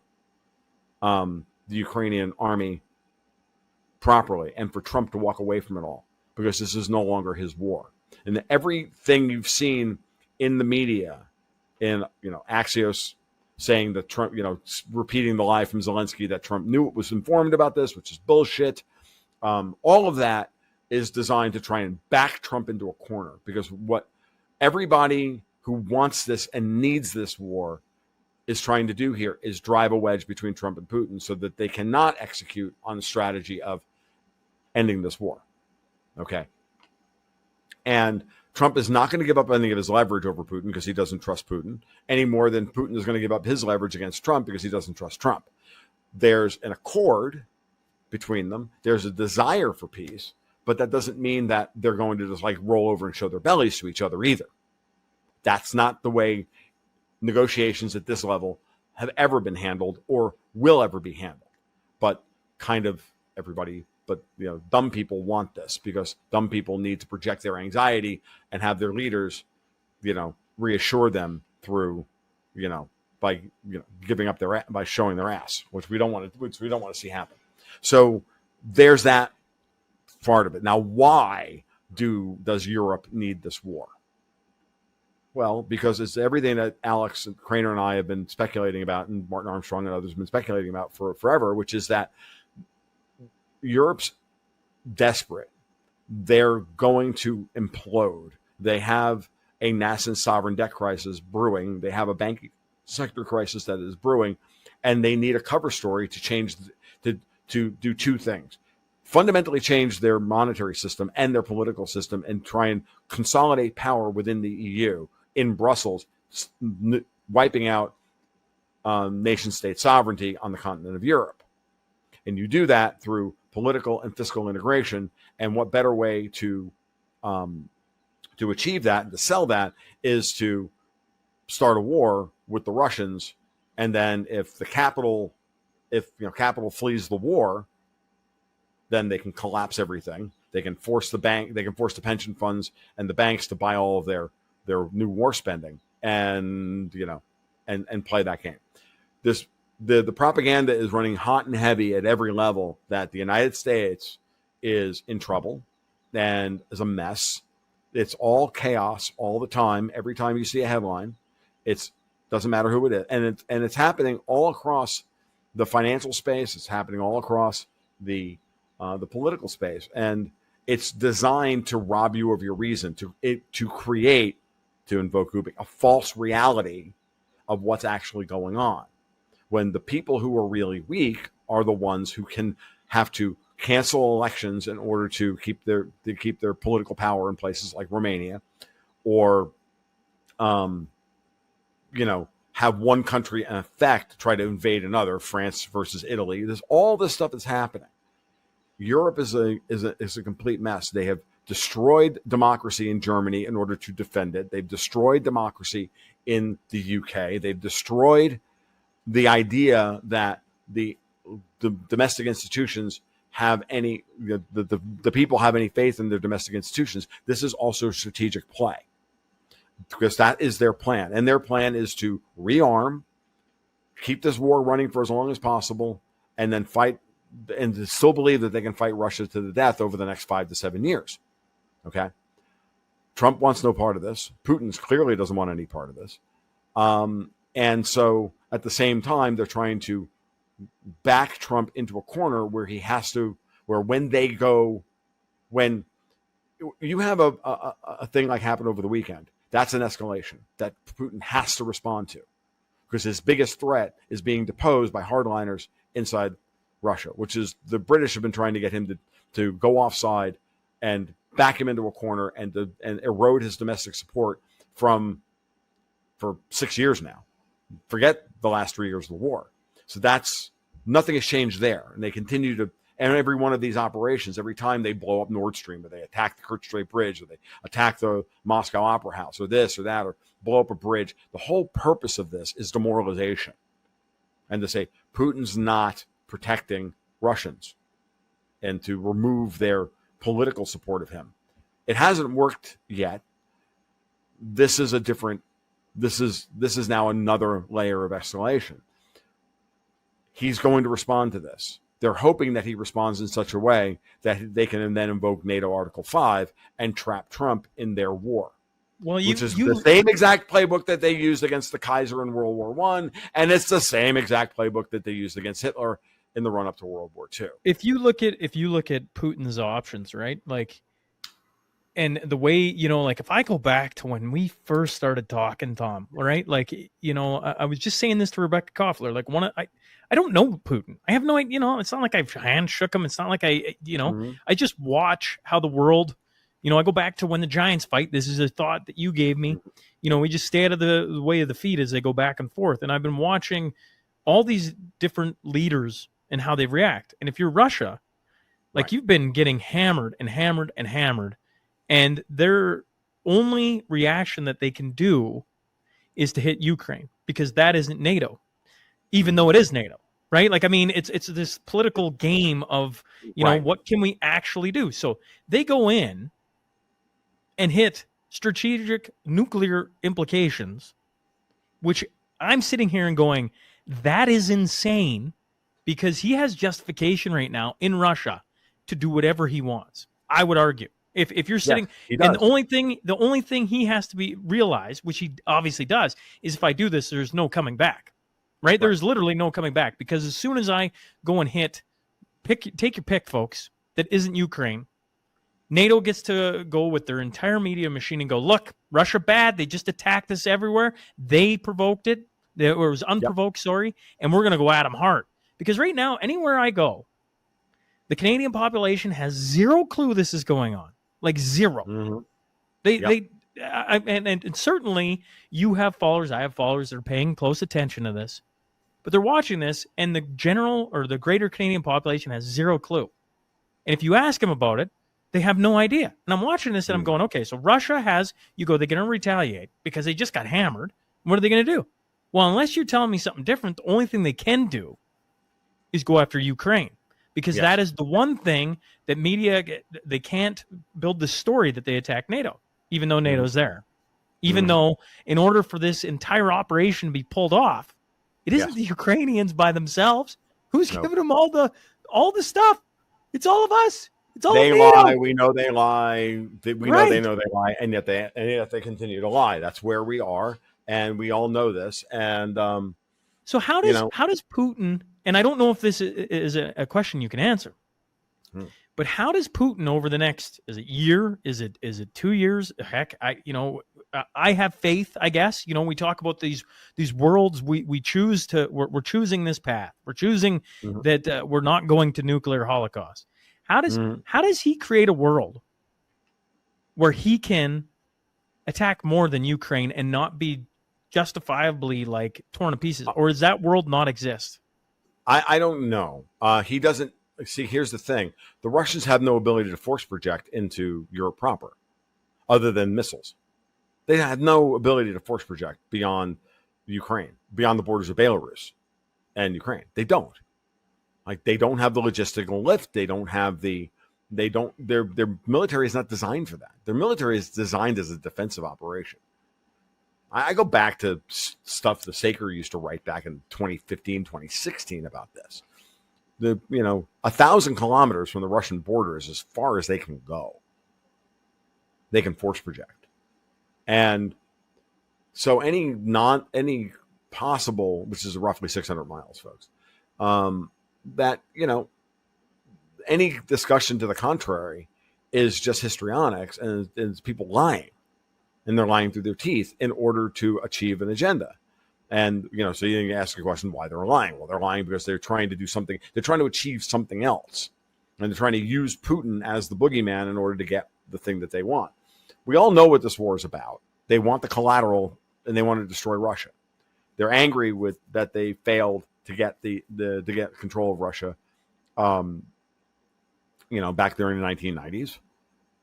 the Ukrainian army properly, and for Trump to walk away from it all, because this is no longer his war. And everything you've seen in the media, in Axios saying that Trump, repeating the lie from Zelensky that Trump knew it, was informed about this, which is bullshit. All of that is designed to try and back Trump into a corner, because what everybody who wants this and needs this war is trying to do here is drive a wedge between Trump and Putin so that they cannot execute on the strategy of ending this war. Okay. And Trump is not going to give up any of his leverage over Putin because he doesn't trust Putin, any more than Putin is going to give up his leverage against Trump because he doesn't trust Trump. There's an accord between them. There's a desire for peace, but that doesn't mean that they're going to just like roll over and show their bellies to each other either. That's not the way negotiations at this level have ever been handled or will ever be handled. But kind of everybody, but dumb people want this, because dumb people need to project their anxiety and have their leaders, reassure them through, by giving up by showing their ass, which we don't want to see happen. So there's that part of it. Now, why does Europe need this war? Well, because it's everything that Alex Craner and I have been speculating about, and Martin Armstrong and others have been speculating about for forever, which is that Europe's desperate. They're going to implode. They have a nascent sovereign debt crisis brewing. They have a banking sector crisis that is brewing, and they need a cover story to change, to do two things: fundamentally change their monetary system and their political system, and try and consolidate power within the EU in Brussels, wiping out nation-state sovereignty on the continent of Europe. And you do that through political and fiscal integration. And what better way to achieve that and to sell that is to start a war with the Russians. And then if capital flees the war, then they can collapse everything. They can force the pension funds and the banks to buy all of their new war spending, and play that game. The propaganda is running hot and heavy at every level that the United States is in trouble and is a mess. It's all chaos all the time. Every time you see a headline, it doesn't matter who it is, and it's happening all across the financial space. It's happening all across the political space, and it's designed to rob you of your reason, to create, to invoke Ubik, a false reality of what's actually going on, when the people who are really weak are the ones who can have to cancel elections in order to keep their political power in places like Romania, or have one country in effect try to invade another, France versus Italy. There's all this stuff that's happening. Europe is a complete mess. They have destroyed democracy in Germany in order to defend it. They've destroyed democracy in the UK. They've destroyed the idea that the domestic institutions have any, the people have any faith in their domestic institutions. This is also a strategic play, because that is their plan. And their plan is to rearm, keep this war running for as long as possible, and then fight, and to still believe that they can fight Russia to the death over the next 5 to 7 years. Okay. Trump wants no part of this. Putin clearly doesn't want any part of this. And so at the same time, they're trying to back Trump into a corner where when you have a thing like happened over the weekend, that's an escalation that Putin has to respond to, because his biggest threat is being deposed by hardliners inside Russia, which is the British have been trying to get him to go offside and back him into a corner and erode his domestic support for 6 years now. Forget the last 3 years of the war. So nothing has changed there. And they continue to And every one of these operations, every time they blow up Nord Stream, or they attack the Kerch Strait Bridge, or they attack the Moscow Opera House, or this or that, or blow up a bridge, the whole purpose of this is demoralization. And to say Putin's not protecting Russians and to remove their political support of him. It hasn't worked yet. This is now another layer of escalation. He's going to respond to this. They're hoping that he responds in such a way that they can then invoke NATO Article 5 and trap Trump in their war. Well, which is the same exact playbook that they used against the Kaiser in World War I, and it's the same exact playbook that they used against Hitler in the run-up to World War II. If you look at Putin's options, right? Like, and the way, like if I go back to when we first started talking, Tom, right? Like, I was just saying this to Rebecca Koffler. Like, I don't know Putin. I have no idea. It's not like I've hand shook him. It's not like I just watch how the world. I go back to when the Giants fight. This is a thought that you gave me. We just stay out of the way of the feet as they go back and forth. And I've been watching all these different leaders and how they react. And if you're Russia, like you've been getting hammered and hammered and hammered, and their only reaction that they can do is to hit Ukraine, because that isn't NATO, even though it is NATO, right? Like, I mean, it's this political game of, what can we actually do? So they go in and hit strategic nuclear implications, which I'm sitting here and going, that is insane, because he has justification right now in Russia to do whatever he wants. I would argue. If you're sitting, and the only thing he has to be realized, which he obviously does, is if I do this, there's no coming back, right? There's literally no coming back, because as soon as I go and take your pick, folks, that isn't Ukraine, NATO gets to go with their entire media machine and go, look, Russia bad. They just attacked us everywhere. They provoked it. It was unprovoked, sorry. And we're going to go at them hard. Because right now, anywhere I go, the Canadian population has zero clue this is going on. Like zero. Mm-hmm. And certainly you have followers, I have followers that are paying close attention to this. But they're watching this, and the general or the greater Canadian population has zero clue. And if you ask them about it, they have no idea. And I'm watching this and I'm going, okay, so Russia they're going to retaliate because they just got hammered. What are they going to do? Well, unless you're telling me something different, the only thing they can do is go after Ukraine, because that is the one thing that media, they can't build the story that they attack NATO, even though NATO's there. Even though in order for this entire operation to be pulled off, it isn't the Ukrainians by themselves. Who's giving them all the stuff? It's all of us. It's all they NATO. lie. We know they lie. We know they lie, and yet they continue to lie. That's where we are, and we all know this. And so how does Putin? And I don't know if this is a question you can answer, but how does Putin over the next, is it year? Is it 2 years? Heck, I have faith, I guess. We talk about these worlds. We choose to. We're choosing this path. We're choosing that we're not going to nuclear holocaust. How does he create a world where he can attack more than Ukraine and not be justifiably like torn to pieces? Or does that world not exist? I don't know. He doesn't. See, here's the thing. The Russians have no ability to force project into Europe proper, other than missiles. They have no ability to force project beyond Ukraine, beyond the borders of Belarus and Ukraine. They don't. Like, they don't have the logistical lift. They don't have their military is not designed for that. Their military is designed as a defensive operation. I go back to stuff the Saker used to write back in 2015, 2016 about this. 1,000 kilometers from the Russian border is as far as they can go. They can force project. And so any possible, which is roughly 600 miles, folks, that, any discussion to the contrary is just histrionics, and it's people lying, and they're lying through their teeth in order to achieve an agenda. And, so you ask a question why they're lying. Well, they're lying because they're trying to do something. They're trying to achieve something else. And they're trying to use Putin as the boogeyman in order to get the thing that they want. We all know what this war is about. They want the collateral, and they want to destroy Russia. They're angry with that they failed to get to get control of Russia back there in the 1990s.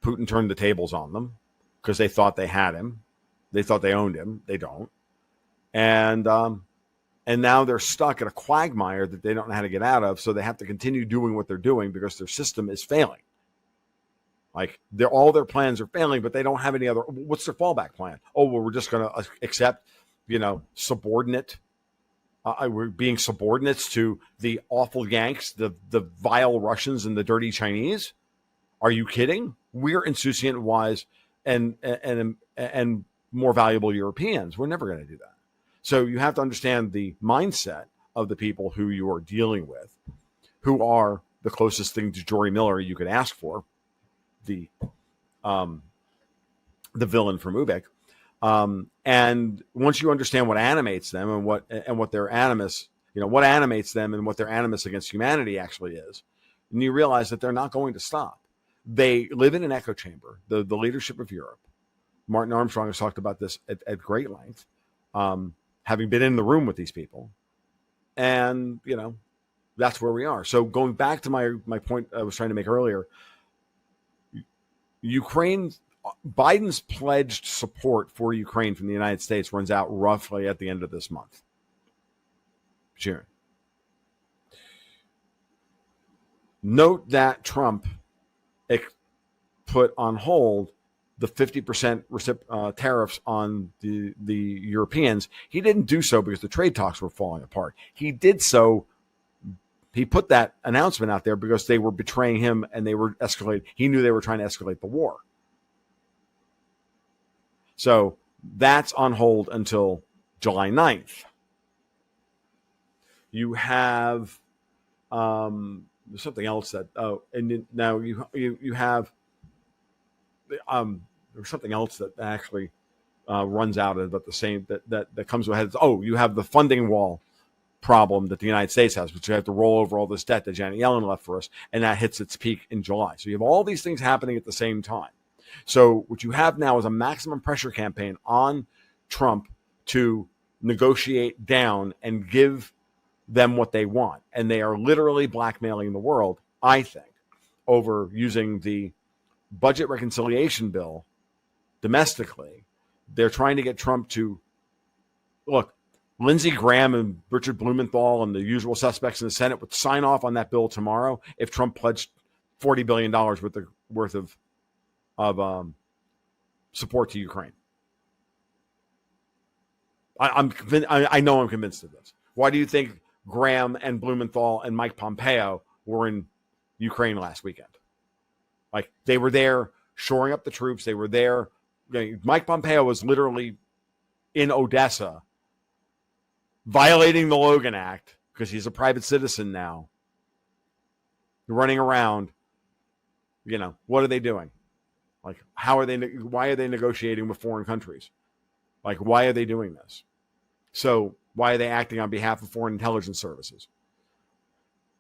Putin turned the tables on them because they thought they had him. They thought they owned him. They don't. And now they're stuck in a quagmire that they don't know how to get out of. So they have to continue doing what they're doing because their system is failing. Like all their plans are failing, but they don't have any other. What's their fallback plan? Oh, well, we're just going to accept, subordinate. We're being subordinates to the awful Yanks, the vile Russians, and the dirty Chinese. Are you kidding? We're insouciant, wise, and more valuable Europeans. We're never going to do that. So you have to understand the mindset of the people who you are dealing with, who are the closest thing to Jory Miller you could ask for, the villain from Ubik. And once you understand what animates them and what their animus, what animates them and what their animus against humanity actually is, and you realize that they're not going to stop. They live in an echo chamber. The leadership of Europe. Martin Armstrong has talked about this at great length, having been in the room with these people. And, that's where we are. So going back to my point I was trying to make earlier, Biden's pledged support for Ukraine from the United States runs out roughly at the end of this month, June. Note that Trump put on hold the 50% tariffs on the Europeans. He didn't do so because the trade talks were falling apart. He did so. He put that announcement out there because they were betraying him and they were escalating. He knew they were trying to escalate the war. So that's on hold until July 9th. You have something else that now you have there's something else that actually runs out at about the same that comes ahead. You have the funding wall problem that the United States has, which you have to roll over all this debt that Janet Yellen left for us, and that hits its peak in July. So you have all these things happening at the same time. So what you have now is a maximum pressure campaign on Trump to negotiate down and give them what they want. And they are literally blackmailing the world, I think, over using the budget reconciliation bill domestically. They're trying to get Trump to, look, Lindsey Graham and Richard Blumenthal and the usual suspects in the Senate would sign off on that bill tomorrow if Trump pledged $40 billion worth of support to Ukraine. I know I'm convinced of this. Why do you think Graham and Blumenthal and Mike Pompeo were in Ukraine last weekend? Like, they were there shoring up the troops. They were there. Mike Pompeo was literally in Odessa violating the Logan Act because he's a private citizen now, running around. What are they doing? Like, why are they negotiating with foreign countries? Like, why are they doing this? So why are they acting on behalf of foreign intelligence services?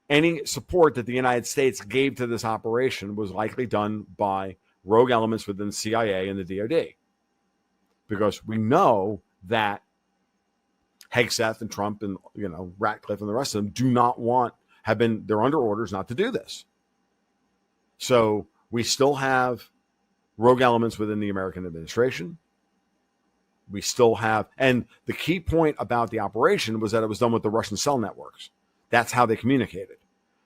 Any support that the United States gave to this operation was likely done by rogue elements within the CIA and the DOD. Because we know that Hegseth and Trump and, Ratcliffe and the rest of them they're under orders not to do this. So we still have rogue elements within the American administration. We still have, and the key point about the operation was that it was done with the Russian cell networks. That's how they communicated.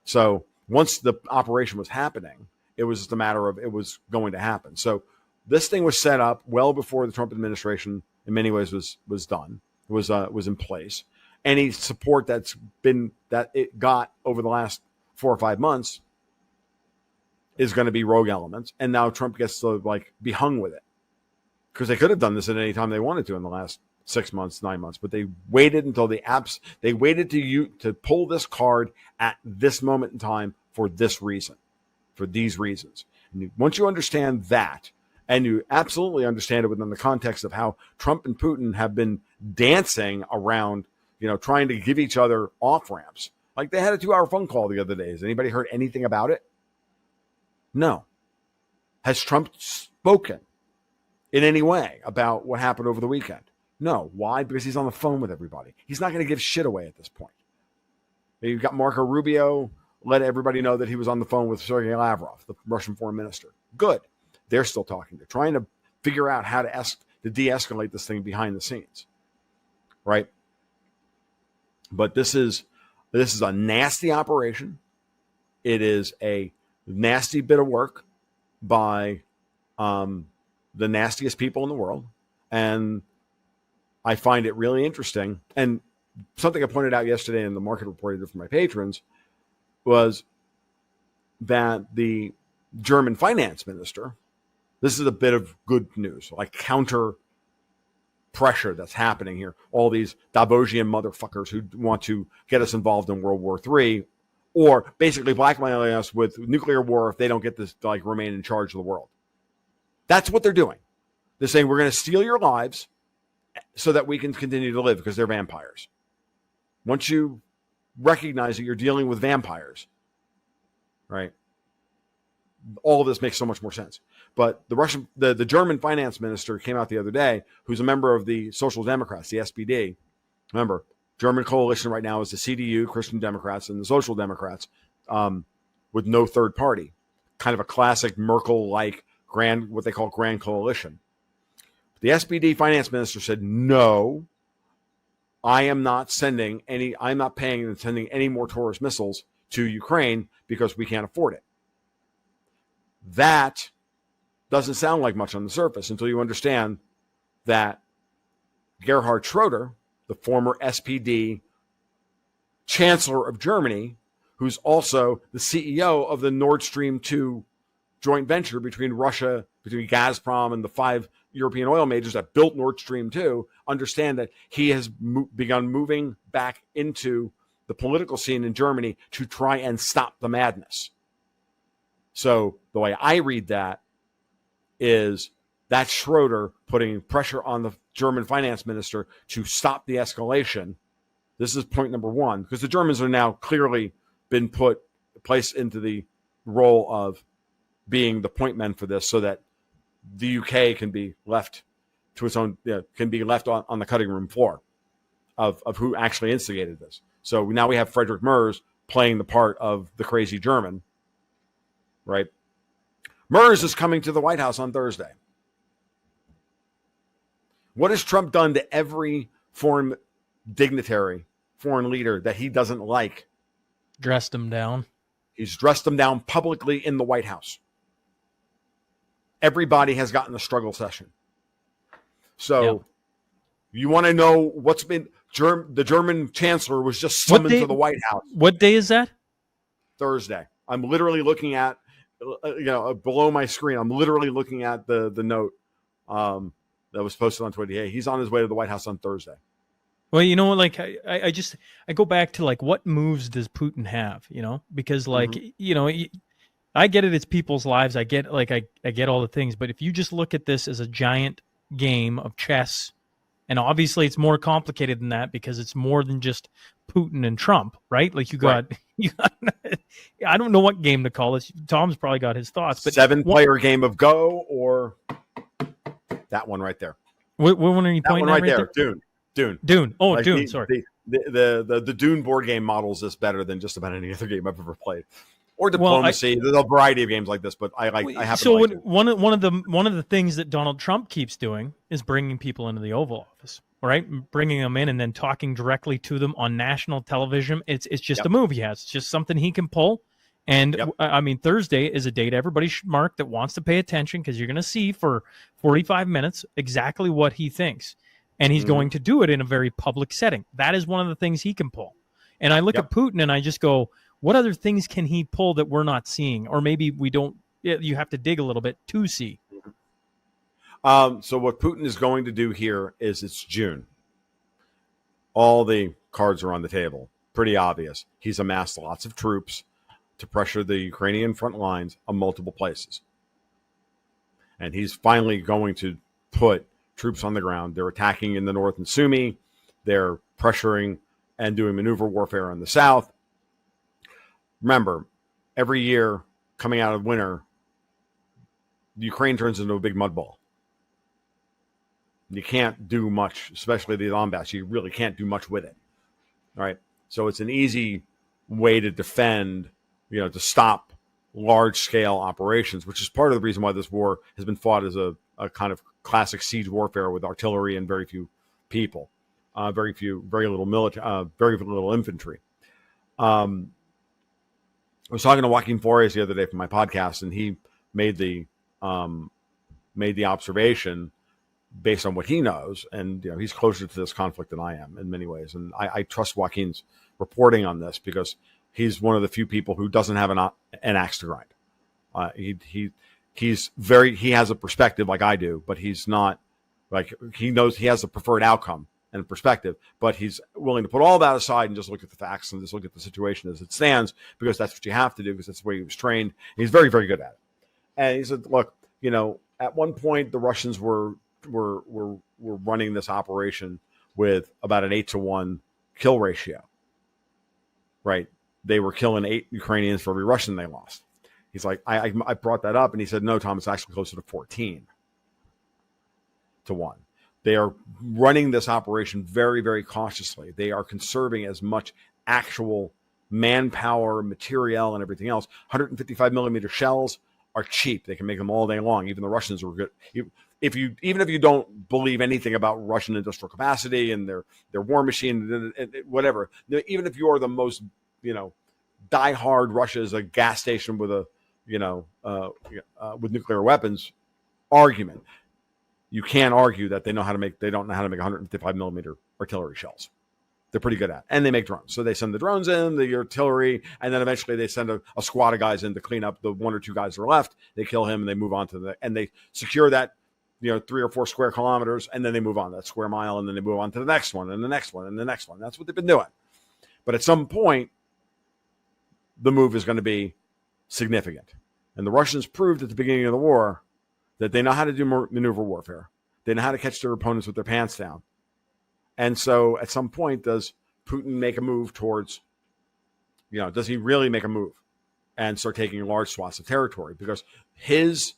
So once the operation was happening, it was just a matter of it was going to happen. So this thing was set up well before the Trump administration, in many ways, was done. Was in place. Any support that it got over the last 4 or 5 months is going to be rogue elements, and now Trump gets to be hung with it because they could have done this at any time they wanted to in the last 6 months, 9 months, but they waited until they waited to pull this card at this moment in time for this reason, for these reasons. And once you understand that, and you absolutely understand it within the context of how Trump and Putin have been dancing around, trying to give each other off ramps. Like, they had a 2-hour phone call the other day. Has anybody heard anything about it? No. Has Trump spoken in any way about what happened over the weekend? No. Why? Because he's on the phone with everybody. He's not going to give shit away at this point. You've got Marco Rubio let everybody know that he was on the phone with Sergei Lavrov, the Russian foreign minister. Good. They're still talking. They're trying to figure out how to de-escalate this thing behind the scenes, right? But this is a nasty operation. It is a nasty bit of work by the nastiest people in the world. And I find it really interesting. And something I pointed out yesterday in the market report I did for my patrons was that the German finance minister, this is a bit of good news, like counter pressure that's happening here. All these Davosian motherfuckers who want to get us involved in World War III, or basically blackmailing us with nuclear war if they don't get this, like, remain in charge of the world. That's what they're doing. They're saying we're going to steal your lives so that we can continue to live because they're vampires. Once you recognize that you're dealing with vampires, right? All of this makes so much more sense. But the German finance minister came out the other day, who's a member of the Social Democrats, the SPD. Remember, German coalition right now is the CDU, Christian Democrats, and the Social Democrats, with no third party. Kind of a classic Merkel-like what they call grand coalition. The SPD finance minister said, no, I'm not paying and sending any more Taurus missiles to Ukraine because we can't afford it. That doesn't sound like much on the surface until you understand that Gerhard Schroeder, the former SPD chancellor of Germany, who's also the CEO of the Nord Stream 2 joint venture between Gazprom and the 5 European oil majors that built Nord Stream 2, understand that he has begun moving back into the political scene in Germany to try and stop the madness. So the way I read that is that Schroeder putting pressure on the German finance minister to stop the escalation. This is point number one, because the Germans are now clearly been placed into the role of being the point men for this, so that the UK can be left to its own, can be left on the cutting room floor of who actually instigated this. So now we have Frederick Merz playing the part of the crazy German, right? Merz is coming to the White House on Thursday. What has Trump done to every foreign dignitary, foreign leader that he doesn't like? Dressed him down. He's dressed them down publicly in the White House. Everybody has gotten a struggle session. So you want to know what's been... the German chancellor was just summoned to the White House. What day is that? Thursday. I'm literally looking at, below my screen, I'm literally looking at the note that was posted on Twitter. Hey, he's on his way to the White House on Thursday. Well, you know, like I go back to, like, what moves does Putin have? Because, like, I get it. It's people's lives. I get I get all the things. But if you just look at this as a giant game of chess, and obviously it's more complicated than that because it's more than just Putin and Trump, right? Like you got I don't know what game to call this. Tom's probably got his thoughts. But 7-player game of Go, or that one right there. What one are you pointing at? Right there? Dune. Oh, like Dune. Sorry. The Dune board game models this better than just about any other game I've ever played. Or Diplomacy. There's a variety of games like this, but I happen to like it. One of the things that Donald Trump keeps doing is bringing people into the Oval Office, right? Bringing them in and then talking directly to them on national television. It's just a move he has. It's just something he can pull. And I mean, Thursday is a date everybody should mark that wants to pay attention, because you're going to see for 45 minutes exactly what he thinks. And he's going to do it in a very public setting. That is one of the things he can pull. And I look at Putin and I just go, what other things can he pull that we're not seeing? Or maybe we don't, you have to dig a little bit to see. So what Putin is going to do here is, it's June. All the cards are on the table. Pretty obvious. He's amassed lots of troops to pressure the Ukrainian front lines on multiple places. And he's finally going to put troops on the ground. They're attacking in the north in Sumy. They're pressuring and doing maneuver warfare in the south. Remember, every year coming out of winter, Ukraine turns into a big mud ball. You can't do much, especially the Donbass. You really can't do much with it. All right. So it's an easy way to defend to stop large-scale operations, which is part of the reason why this war has been fought as a kind of classic siege warfare with artillery and very few people, very little infantry. I was talking to Joaquin Flores the other day from my podcast, and he made the observation based on what he knows, and he's closer to this conflict than I am in many ways, and I trust Joaquin's reporting on this because he's one of the few people who doesn't have an axe to grind. He has a perspective like I do, but he's not like, he knows he has a preferred outcome and perspective, but he's willing to put all that aside and just look at the facts and just look at the situation as it stands, because that's what you have to do, because that's the way he was trained. And he's very, very good at it. And he said, look, at one point the Russians were running this operation with about an 8-to-1 kill ratio, right? They were killing 8 Ukrainians for every Russian they lost. He's like, I brought that up, and he said, no, Tom, it's actually closer to 14-to-1. They are running this operation very, very cautiously. They are conserving as much actual manpower, materiel, and everything else. 155 millimeter shells are cheap. They can make them all day long. Even the Russians were good. Even if you don't believe anything about Russian industrial capacity and their war machine, whatever, even if you are the most, diehard Russia is a gas station with with nuclear weapons argument, you can't argue that they don't know how to make 155 millimeter artillery shells. They're pretty good at it. And they make drones. So they send the drones in, the artillery, and then eventually they send a squad of guys in to clean up the 1 or 2 guys that are left. They kill him and they move on and they secure that, 3 or 4 square kilometers, and then they move on that square mile, and then they move on to the next one and the next one and the next one. That's what they've been doing. But at some point, the move is going to be significant. And the Russians proved at the beginning of the war that they know how to do maneuver warfare. They know how to catch their opponents with their pants down. And so at some point, does Putin make a move towards, does he really make a move and start taking large swaths of territory? Because his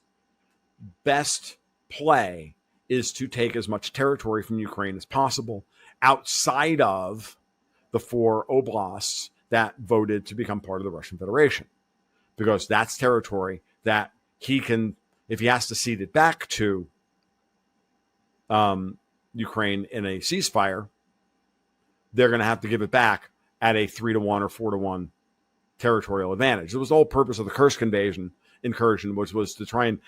best play is to take as much territory from Ukraine as possible outside of the 4 oblasts that voted to become part of the Russian Federation. Because that's territory that he can, if he has to cede it back to Ukraine in a ceasefire, they're going to have to give it back at a 3-to-1 or 4-to-1 territorial advantage. It was the whole purpose of the Kursk incursion, which was to try and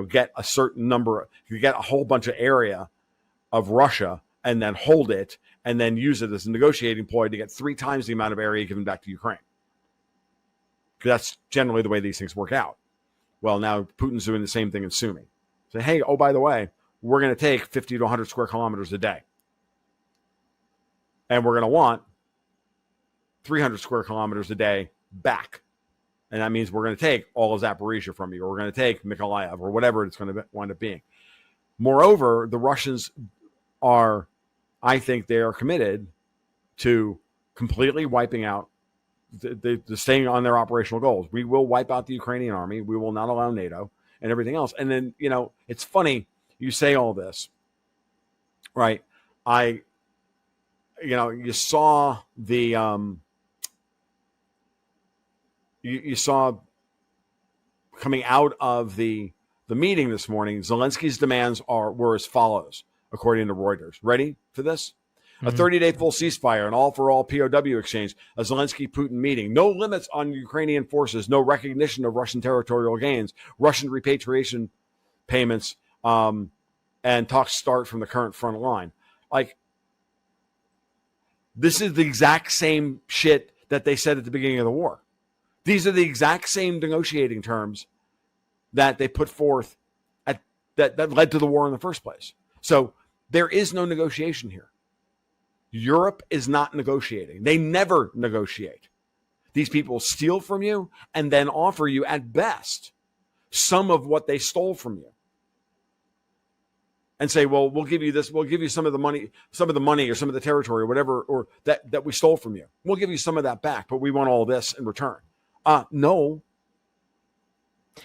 get a certain number, get a whole bunch of area of Russia and then hold it and then use it as a negotiating ploy to get 3 times the amount of area given back to Ukraine. Because that's generally the way these things work out. Well, now Putin's doing the same thing in Sumy. Say, hey, oh, by the way, we're going to take 50 to 100 square kilometers a day. And we're going to want 300 square kilometers a day back. And that means we're going to take all of Zaporizhia from you, or we're going to take Mykolaiv, or whatever it's going to wind up being. Moreover, the Russians I think they are committed to completely wiping out, the staying on their operational goals. We will wipe out the Ukrainian army. We will not allow NATO and everything else. And then, it's funny you say all this, right? You saw the, you saw coming out of the meeting this morning, Zelensky's demands were as follows, according to Reuters. Ready for this? A 30-day full ceasefire, an all-for-all POW exchange, a Zelensky-Putin meeting, no limits on Ukrainian forces, no recognition of Russian territorial gains, Russian repatriation payments, and talks start from the current front line. Like, this is the exact same shit that they said at the beginning of the war. These are the exact same negotiating terms that they put forth that led to the war in the first place. So there is no negotiation here. Europe is not negotiating. They never negotiate. These people steal from you and then offer you, at best, some of what they stole from you. And say, well, we'll give you this, we'll give you some of the money or some of the territory or whatever, or that we stole from you. We'll give you some of that back, but we want all this in return. No.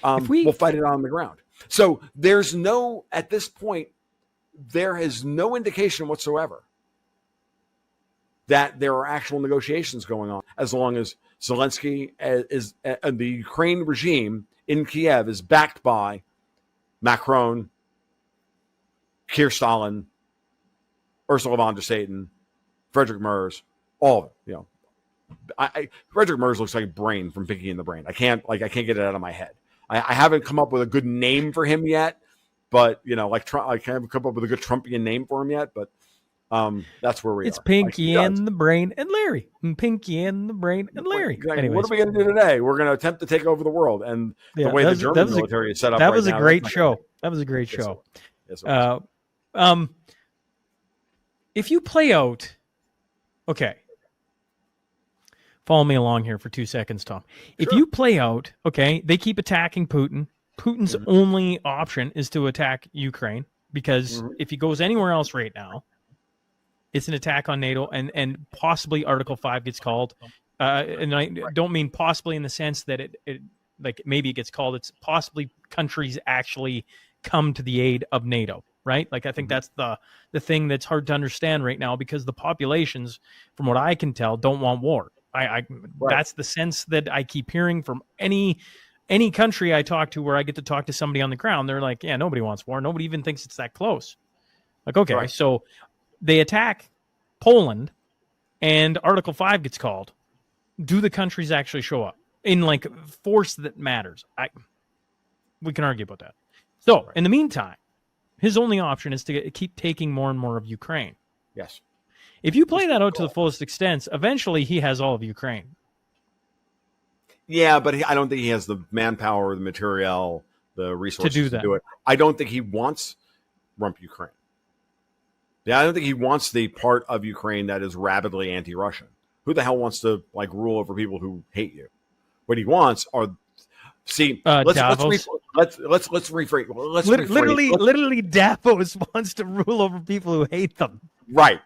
We'll fight it on the ground. So at this point, there is no indication whatsoever that there are actual negotiations going on, as long as Zelensky is and the Ukraine regime in Kiev is backed by Macron, Keir Stalin, Ursula von der Satan, Frederick Merz, all of it. Frederick Merz looks like a brain from Pinky and the Brain. I can't get it out of my head. I haven't come up with a good name for him yet, but I haven't come up with a good Trumpian name for him yet. But that's where we are. It's Pinky and the Brain and Larry. Pinky and the Brain and Larry. Exactly. Anyways. What are we going to do today? We're going to attempt to take over the world, and the way the German military is set up. That right was now, a great show. That was a great show. Yes, it was. If you play out, okay. Follow me along here for 2 seconds, Tom. If you play out, okay, they keep attacking Putin. Putin's only option is to attack Ukraine because if he goes anywhere else right now, it's an attack on NATO and possibly Article 5 gets called. And I don't mean possibly in the sense that it like maybe it gets called. It's possibly countries actually come to the aid of NATO, right? Like I think that's the thing that's hard to understand right now because the populations, from what I can tell, don't want war. Right. That's the sense that I keep hearing from any country I talk to where I get to talk to somebody on the ground. They're like, yeah, nobody wants war. Nobody even thinks it's that close. Like, okay, so they attack Poland and Article 5 gets called. Do the countries actually show up in like force that matters? We can argue about that. So in the meantime, his only option is to keep taking more and more of Ukraine. Yes. If you play that out to the fullest extent, eventually he has all of Ukraine. Yeah, but I don't think he has the manpower, the material, the resources to do it. I don't think he wants rump Ukraine. Yeah, I don't think he wants the part of Ukraine that is rabidly anti-Russian. Who the hell wants to rule over people who hate you? What he wants are let's rephrase. Literally, Davos wants to rule over people who hate them. Right.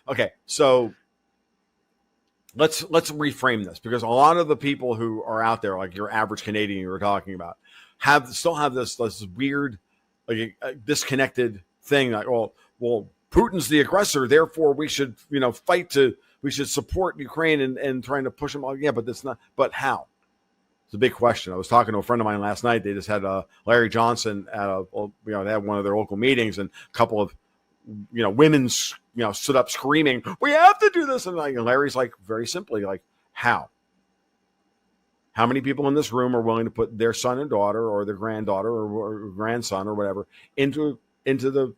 Okay, so let's reframe this because a lot of the people who are out there, like your average Canadian you were talking about, still have this weird, disconnected thing. Like, well, Putin's the aggressor, therefore we should we should support Ukraine and trying to push them. Yeah, but that's not. But how? It's a big question. I was talking to a friend of mine last night. They just had Larry Johnson at they had one of their local meetings, and a couple of women stood up screaming, "We have to do this!" And Larry's very simply how? How many people in this room are willing to put their son and daughter, or their granddaughter, or grandson, or whatever into the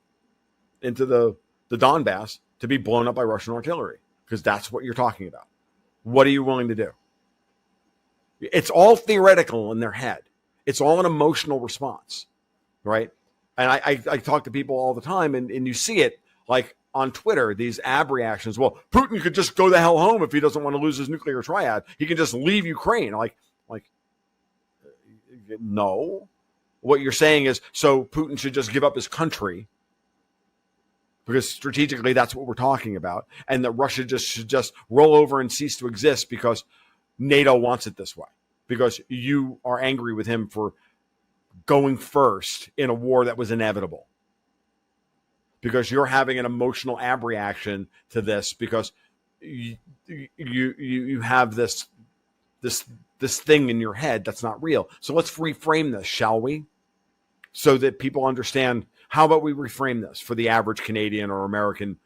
Donbass to be blown up by Russian artillery? Because that's what you're talking about. What are you willing to do? It's all theoretical in their head. It's all an emotional response, right? And I talk to people all the time, and you see it on Twitter, these ab reactions. Well, Putin could just go the hell home if he doesn't want to lose his nuclear triad. He can just leave Ukraine. No. What you're saying is, so Putin should just give up his country because strategically that's what we're talking about, and that Russia should just roll over and cease to exist because NATO wants it this way, because you are angry with him for going first in a war that was inevitable, because you're having an emotional ab reaction to this because you have this thing in your head that's not real. So let's reframe this, shall we? So that people understand. How about we reframe this for the average Canadian or American,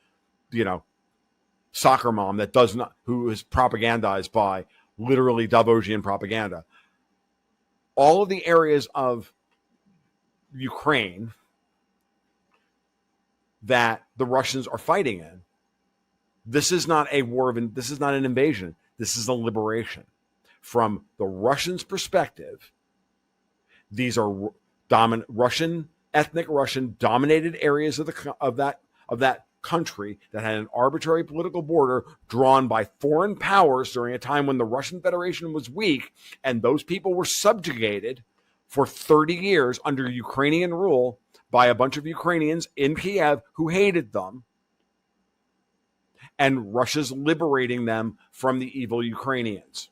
soccer mom who is propagandized by literally Davosian propaganda. All of the areas of Ukraine that the Russians are fighting in, this is not a war this is not an invasion. This is a liberation. From the Russians' perspective, these are ethnic Russian dominated areas of that country that had an arbitrary political border drawn by foreign powers during a time when the Russian Federation was weak, and those people were subjugated for 30 years under Ukrainian rule by a bunch of Ukrainians in Kiev who hated them, and Russia's liberating them from the evil Ukrainians.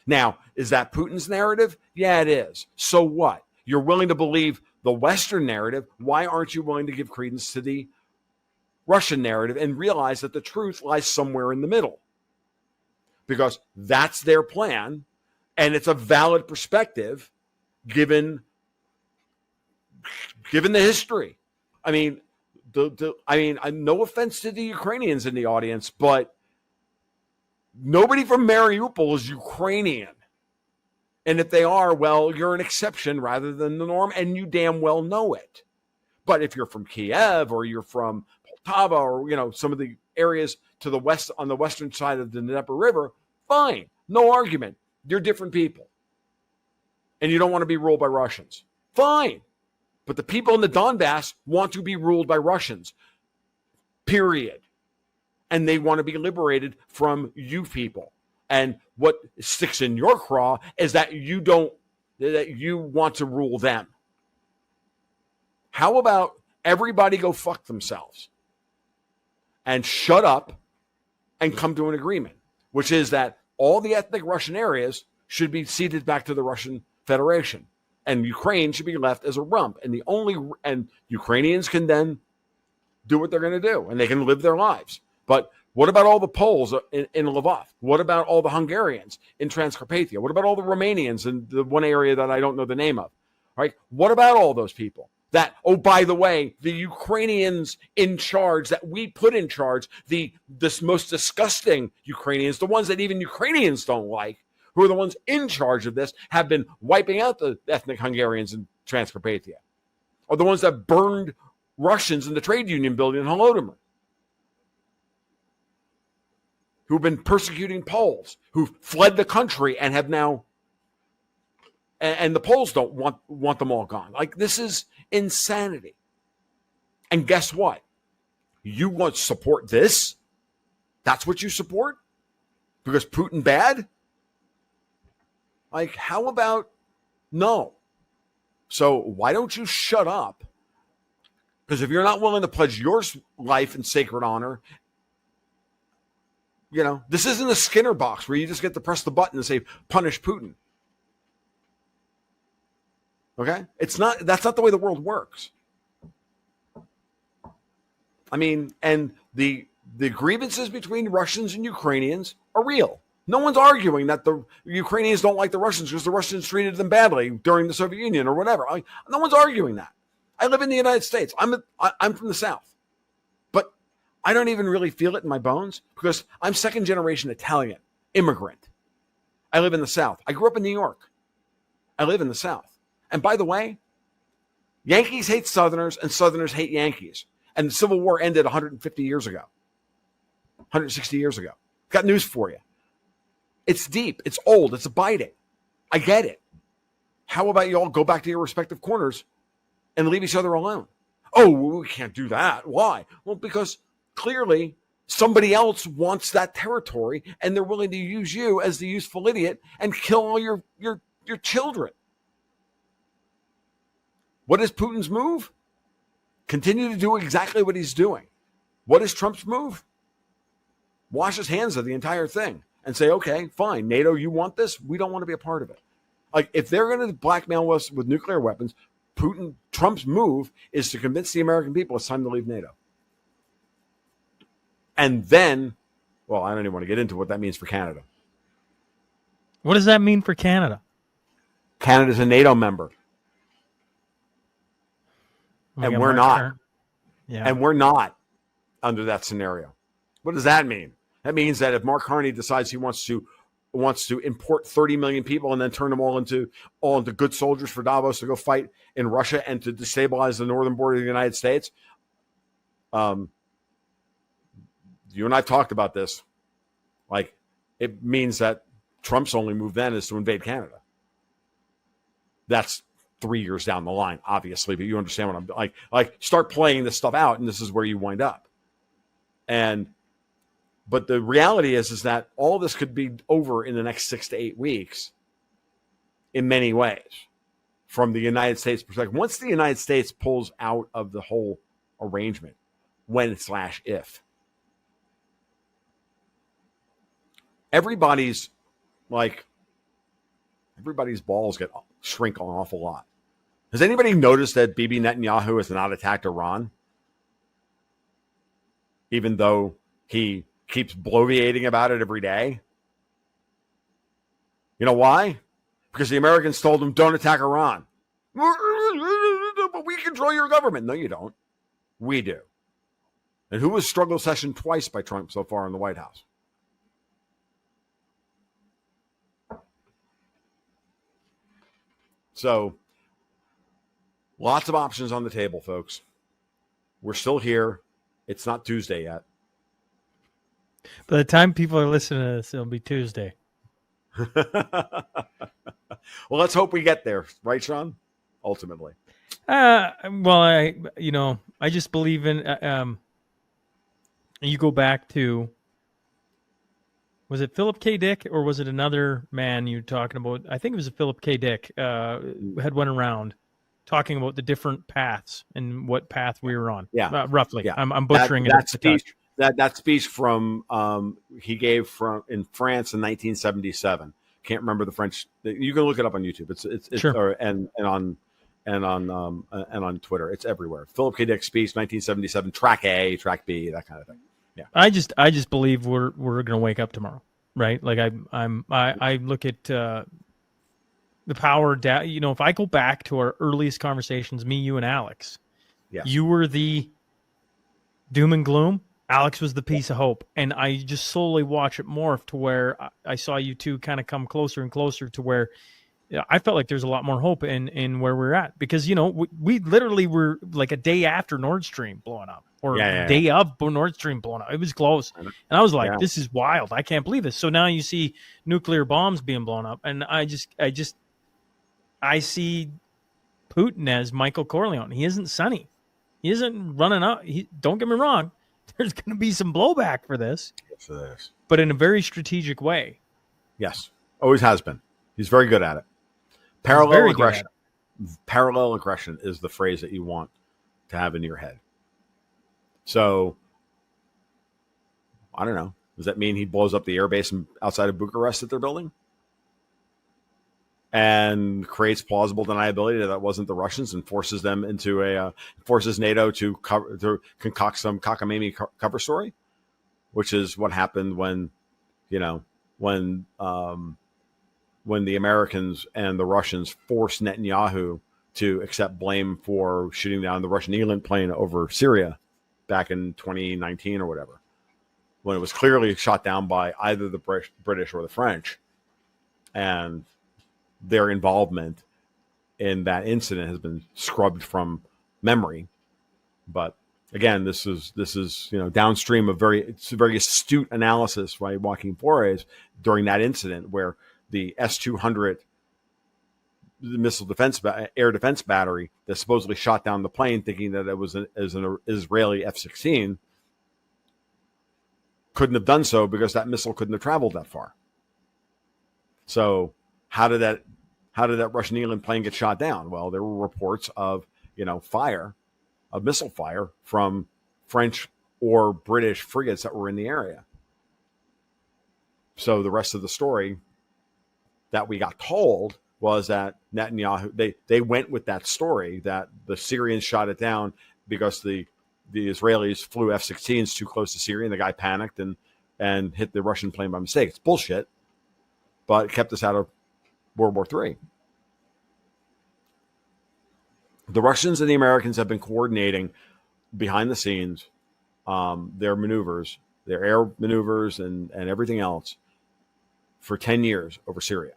Now, is that Putin's narrative? Yeah, it is. So what? You're willing to believe the Western narrative. Why aren't you willing to give credence to the Russian narrative and realize that the truth lies somewhere in the middle? because that's their plan, and it's a valid perspective given the history. I mean, no offense to the Ukrainians in the audience, but nobody from Mariupol is Ukrainian. And if they are, well, you're an exception rather than the norm, and you damn well know it. But if you're from Kiev or you're from Poltava or, some of the areas to the west, on the western side of the Dnieper River, fine. No argument. You're different people. And you don't want to be ruled by Russians. Fine. But the people in the Donbass want to be ruled by Russians. Period. And they want to be liberated from you people. And what sticks in your craw is that you want to rule them. How about everybody go fuck themselves and shut up and come to an agreement, which is that all the ethnic Russian areas should be ceded back to the Russian Federation, and Ukraine should be left as a rump. And Ukrainians can then do what they're going to do, and they can live their lives. But what about all the Poles in Lvov? What about all the Hungarians in Transcarpathia? What about all the Romanians in the one area that I don't know the name of? All right? What about all those people? That, oh, by the way, the Ukrainians in charge that we put in charge, this most disgusting Ukrainians, the ones that even Ukrainians don't like, who are the ones in charge of this, have been wiping out the ethnic Hungarians in Transcarpathia, or the ones that burned Russians in the trade union building in Holodomor, who've been persecuting Poles, who've fled the country and have now, and the Poles don't want them all gone. Like, this is insanity. And guess what? You want to support this? That's what you support? Because Putin bad? Like, how about no? So why don't you shut up? Because if you're not willing to pledge your life in sacred honor, this isn't a Skinner box where you just get to press the button and say, punish Putin. Okay? That's not the way the world works. I mean, and the grievances between Russians and Ukrainians are real. No one's arguing that the Ukrainians don't like the Russians because the Russians treated them badly during the Soviet Union or whatever. No one's arguing that. I live in the United States. I'm from the South. But I don't even really feel it in my bones because I'm second generation Italian, immigrant. I live in the South. I grew up in New York. I live in the South. And by the way, Yankees hate Southerners and Southerners hate Yankees. And the Civil War ended 150 years ago, 160 years ago. Got news for you. It's deep. It's old. It's abiding. I get it. How about you all go back to your respective corners and leave each other alone? Oh, we can't do that. Why? Well, because clearly somebody else wants that territory and they're willing to use you as the useful idiot and kill all your children. What is Putin's move? Continue to do exactly what he's doing. What is Trump's move? Wash his hands of the entire thing and say, okay, fine, NATO, you want this? We don't want to be a part of it. Like, if they're going to blackmail us with nuclear weapons, Trump's move is to convince the American people it's time to leave NATO. And then, well, I don't even want to get into what that means for Canada. What does that mean for Canada? Canada's a NATO member. And we're not. Yeah. And we're not under that scenario. What does that mean? That means that if Mark Carney decides he wants to import 30 million people and then turn them all into good soldiers for Davos to go fight in Russia and to destabilize the northern border of the United States, you and I talked about this. Like, it means that Trump's only move then is to invade Canada. That's 3 years down the line, obviously, but you understand what I'm like. Start playing this stuff out, and this is where you wind up. But the reality is that all this could be over in the next 6 to 8 weeks in many ways from the United States perspective. Once the United States pulls out of the whole arrangement, when/if, everybody's balls shrink an awful lot. Has anybody noticed that Bibi Netanyahu has not attacked Iran? Even though he keeps bloviating about it every day? You know why? Because the Americans told them, don't attack Iran. But we control your government. No, you don't. We do. And who was struggle session twice by Trump so far in the White House? So, lots of options on the table, folks. We're still here. It's not Tuesday yet. By the time people are listening to this, it'll be Tuesday. Well, let's hope we get there, right, Shaun? Ultimately. Well, I just believe in. You go back to, was it Philip K. Dick or was it another man you were talking about? I think it was Philip K. Dick. Had went around talking about the different paths and what path we were on. Yeah, roughly. Yeah. I'm butchering that it. speech. That speech from he gave from in France in 1977. Can't remember the French. You can look it up on YouTube. It's Sure. and on Twitter. It's everywhere. Philip K. Dick speech, 1977. Track A, track B, that kind of thing. Yeah. I just believe we're gonna wake up tomorrow, right? Like I look at the power. If I go back to our earliest conversations, me, you, and Alex, Yes. you were the doom and gloom. Alex was the piece of hope, and I just slowly watch it morph to where I saw you two kind of come closer and closer to where I felt like there's a lot more hope in where we're at, because we literally were like a day after Nord Stream blowing up, or day of Nord Stream blowing up. It was close, and I was like, "This is wild! I can't believe this." So now you see nuclear bombs being blown up, and I see Putin as Michael Corleone. He isn't Sonny. He isn't running up. Don't get me wrong. There's going to be some blowback for this, but in a very strategic way. Yes, always has been. He's very good at it. Parallel aggression. Parallel aggression is the phrase that you want to have in your head. So, I don't know. Does that mean he blows up the airbase outside of Bucharest that they're building? And creates plausible deniability that wasn't the Russians, and forces them into forces NATO to concoct some cockamamie cover story, which is what happened when the Americans and the Russians forced Netanyahu to accept blame for shooting down the Russian Eland plane over Syria back in 2019 or whatever, when it was clearly shot down by either the British or the French, and their involvement in that incident has been scrubbed from memory. But again, this is downstream of very astute analysis by Joaquin Flores during that incident, where the S-200 missile defense air defense battery that supposedly shot down the plane, thinking that it was an Israeli F-16, couldn't have done so because that missile couldn't have traveled that far. So how did that Russian Eland plane get shot down? Well, there were reports of missile fire from French or British frigates that were in the area. So the rest of the story that we got told was that Netanyahu, they went with that story that the Syrians shot it down because the Israelis flew F-16s too close to Syria, and the guy panicked and hit the Russian plane by mistake. It's bullshit, but it kept us out of World War III. The Russians and the Americans have been coordinating behind the scenes their maneuvers, their air maneuvers and everything else for 10 years over Syria.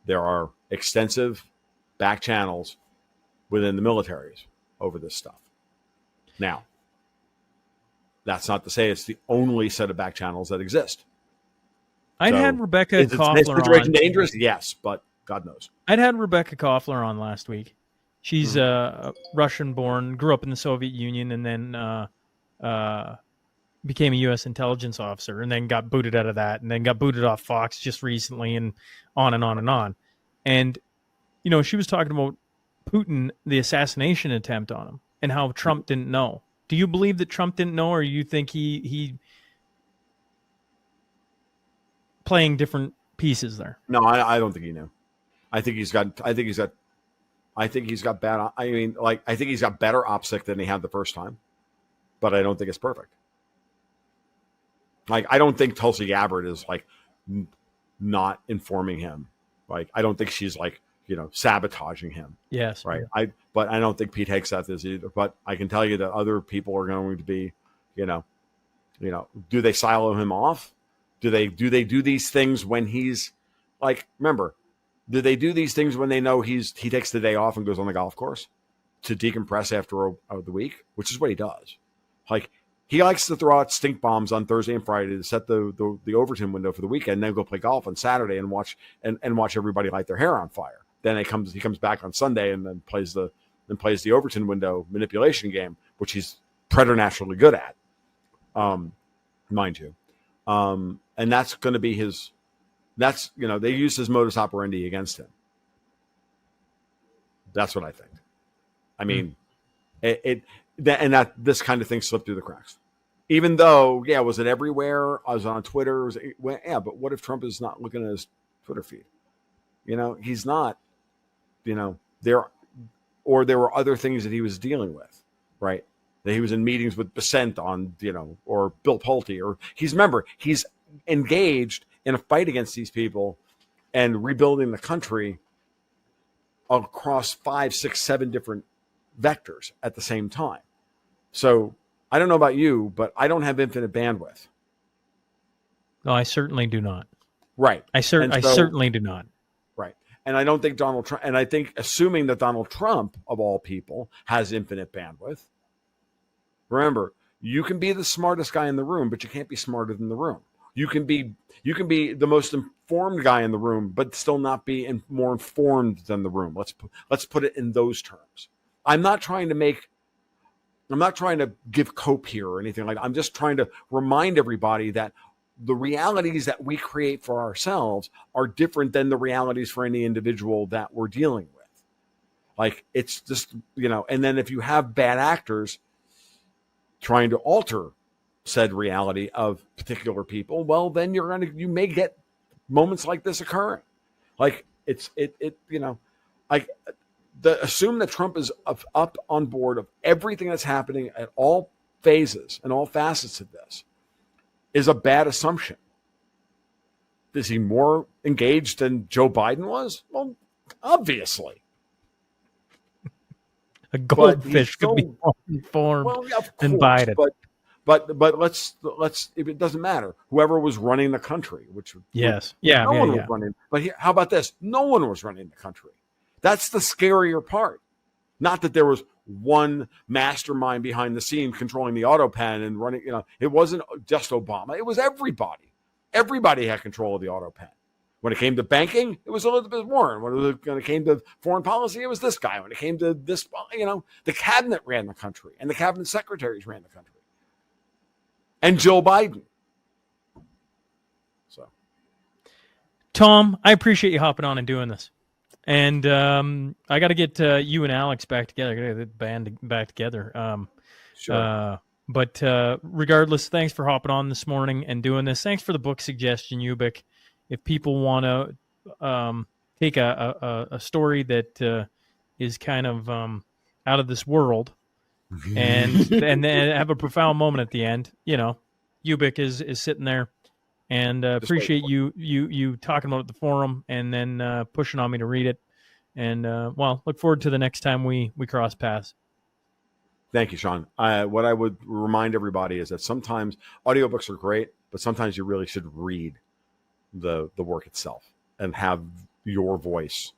There are extensive back channels within the militaries over this stuff. Now, that's not to say it's the only set of back channels that exist. I'd had Rebecca Koffler is the situation dangerous? Yes, but God knows. I'd had Rebecca Koffler on last week. She's Russian-born, grew up in the Soviet Union, and then became a U.S. intelligence officer, and then got booted out of that, and then got booted off Fox just recently, and on and on and on. And, she was talking about Putin, the assassination attempt on him, and how Trump didn't know. Do you believe that Trump didn't know, or you think he playing different pieces there? No, I don't think he knew. I think he's got bad. I think he's got better OPSEC than he had the first time, but I don't think it's perfect. I don't think Tulsi Gabbard is not informing him Like, I don't think she's like, sabotaging him. Yes. Right. But I don't think Pete Hegseth is either. But I can tell you that other people are going to be, do they silo him off? Do they do these things when he's like, remember, do they do these things when they know he takes the day off and goes on the golf course to decompress after the week, which is what he does. Like, he likes to throw out stink bombs on Thursday and Friday to set the Overton window for the weekend, and then go play golf on Saturday and watch everybody light their hair on fire. Then he comes back on Sunday and then plays the Overton window manipulation game, which he's preternaturally good at, mind you. And that's going to be they use his modus operandi against him. That's what I think. I mean, this kind of thing slipped through the cracks. Even though, was it everywhere? I was on Twitter. But what if Trump is not looking at his Twitter feed? He's not. There were other things that he was dealing with, right? That he was in meetings with Besant on, or Bill Pulte, or he's engaged in a fight against these people and rebuilding the country across 5, 6, 7 different vectors at the same time. So I don't know about you, but I don't have infinite bandwidth. No, I certainly do not. Right. I certainly do not. Right. And I don't think Donald Trump, and I think assuming that Donald Trump, of all people, has infinite bandwidth. Remember, you can be the smartest guy in the room, but you can't be smarter than the room. You can be the most informed guy in the room, but still not be more informed than the room. Let's put it in those terms. I'm not trying to give cope here or anything like that. I'm just trying to remind everybody that the realities that we create for ourselves are different than the realities for any individual that we're dealing with. Like, it's just, and then if you have bad actors trying to alter said reality of particular people, well, then you may get moments like this occurring. Like, assume that Trump is up on board of everything that's happening at all phases and all facets of this is a bad assumption. Is he more engaged than Joe Biden was? Well, obviously. A goldfish could be more informed than Biden. But let's it doesn't matter. Whoever was running the country, was running. But how about this? No one was running the country. That's the scarier part. Not that there was one mastermind behind the scenes controlling the auto pen and running. It wasn't just Obama. It was everybody. Everybody had control of the auto pen. When it came to banking, it was Elizabeth Warren. When it came to foreign policy, it was this guy. When it came to this, the cabinet ran the country, and the cabinet secretaries ran the country, and Joe Biden. So, Tom, I appreciate you hopping on and doing this. And I got to get you and Alex back together. I got to get the band back together. Sure. But regardless, thanks for hopping on this morning and doing this. Thanks for the book suggestion, Ubik. If people want to take a story that is kind of out of this world and then have a profound moment at the end, Ubik is sitting there. And appreciate you talking about it at the forum and then pushing on me to read it. And, look forward to the next time we cross paths. Thank you, Shaun. What I would remind everybody is that sometimes audiobooks are great, but sometimes you really should read the work itself and have your voice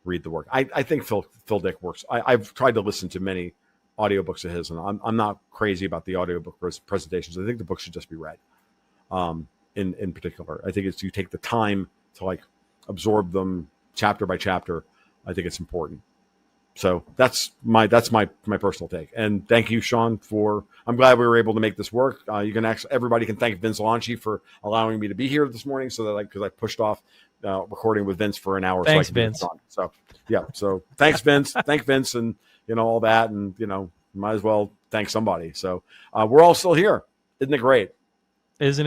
read the work. I think Phil Dick works. I've tried to listen to many audiobooks of his, and I'm not crazy about the audiobook presentations. I think the book should just be read. In particular, I think you take the time to absorb them chapter by chapter. I think it's important. So that's my personal take. And thank you, Shaun, I'm glad we were able to make this work. Everybody can thank Vince Lanci for allowing me to be here this morning, so that because I pushed off recording with Vince for an hour. Thanks, so Vince. So yeah, so thanks, Vince. Thank Vince, and all that, and might as well thank somebody. So we're all still here. Isn't it great? Isn't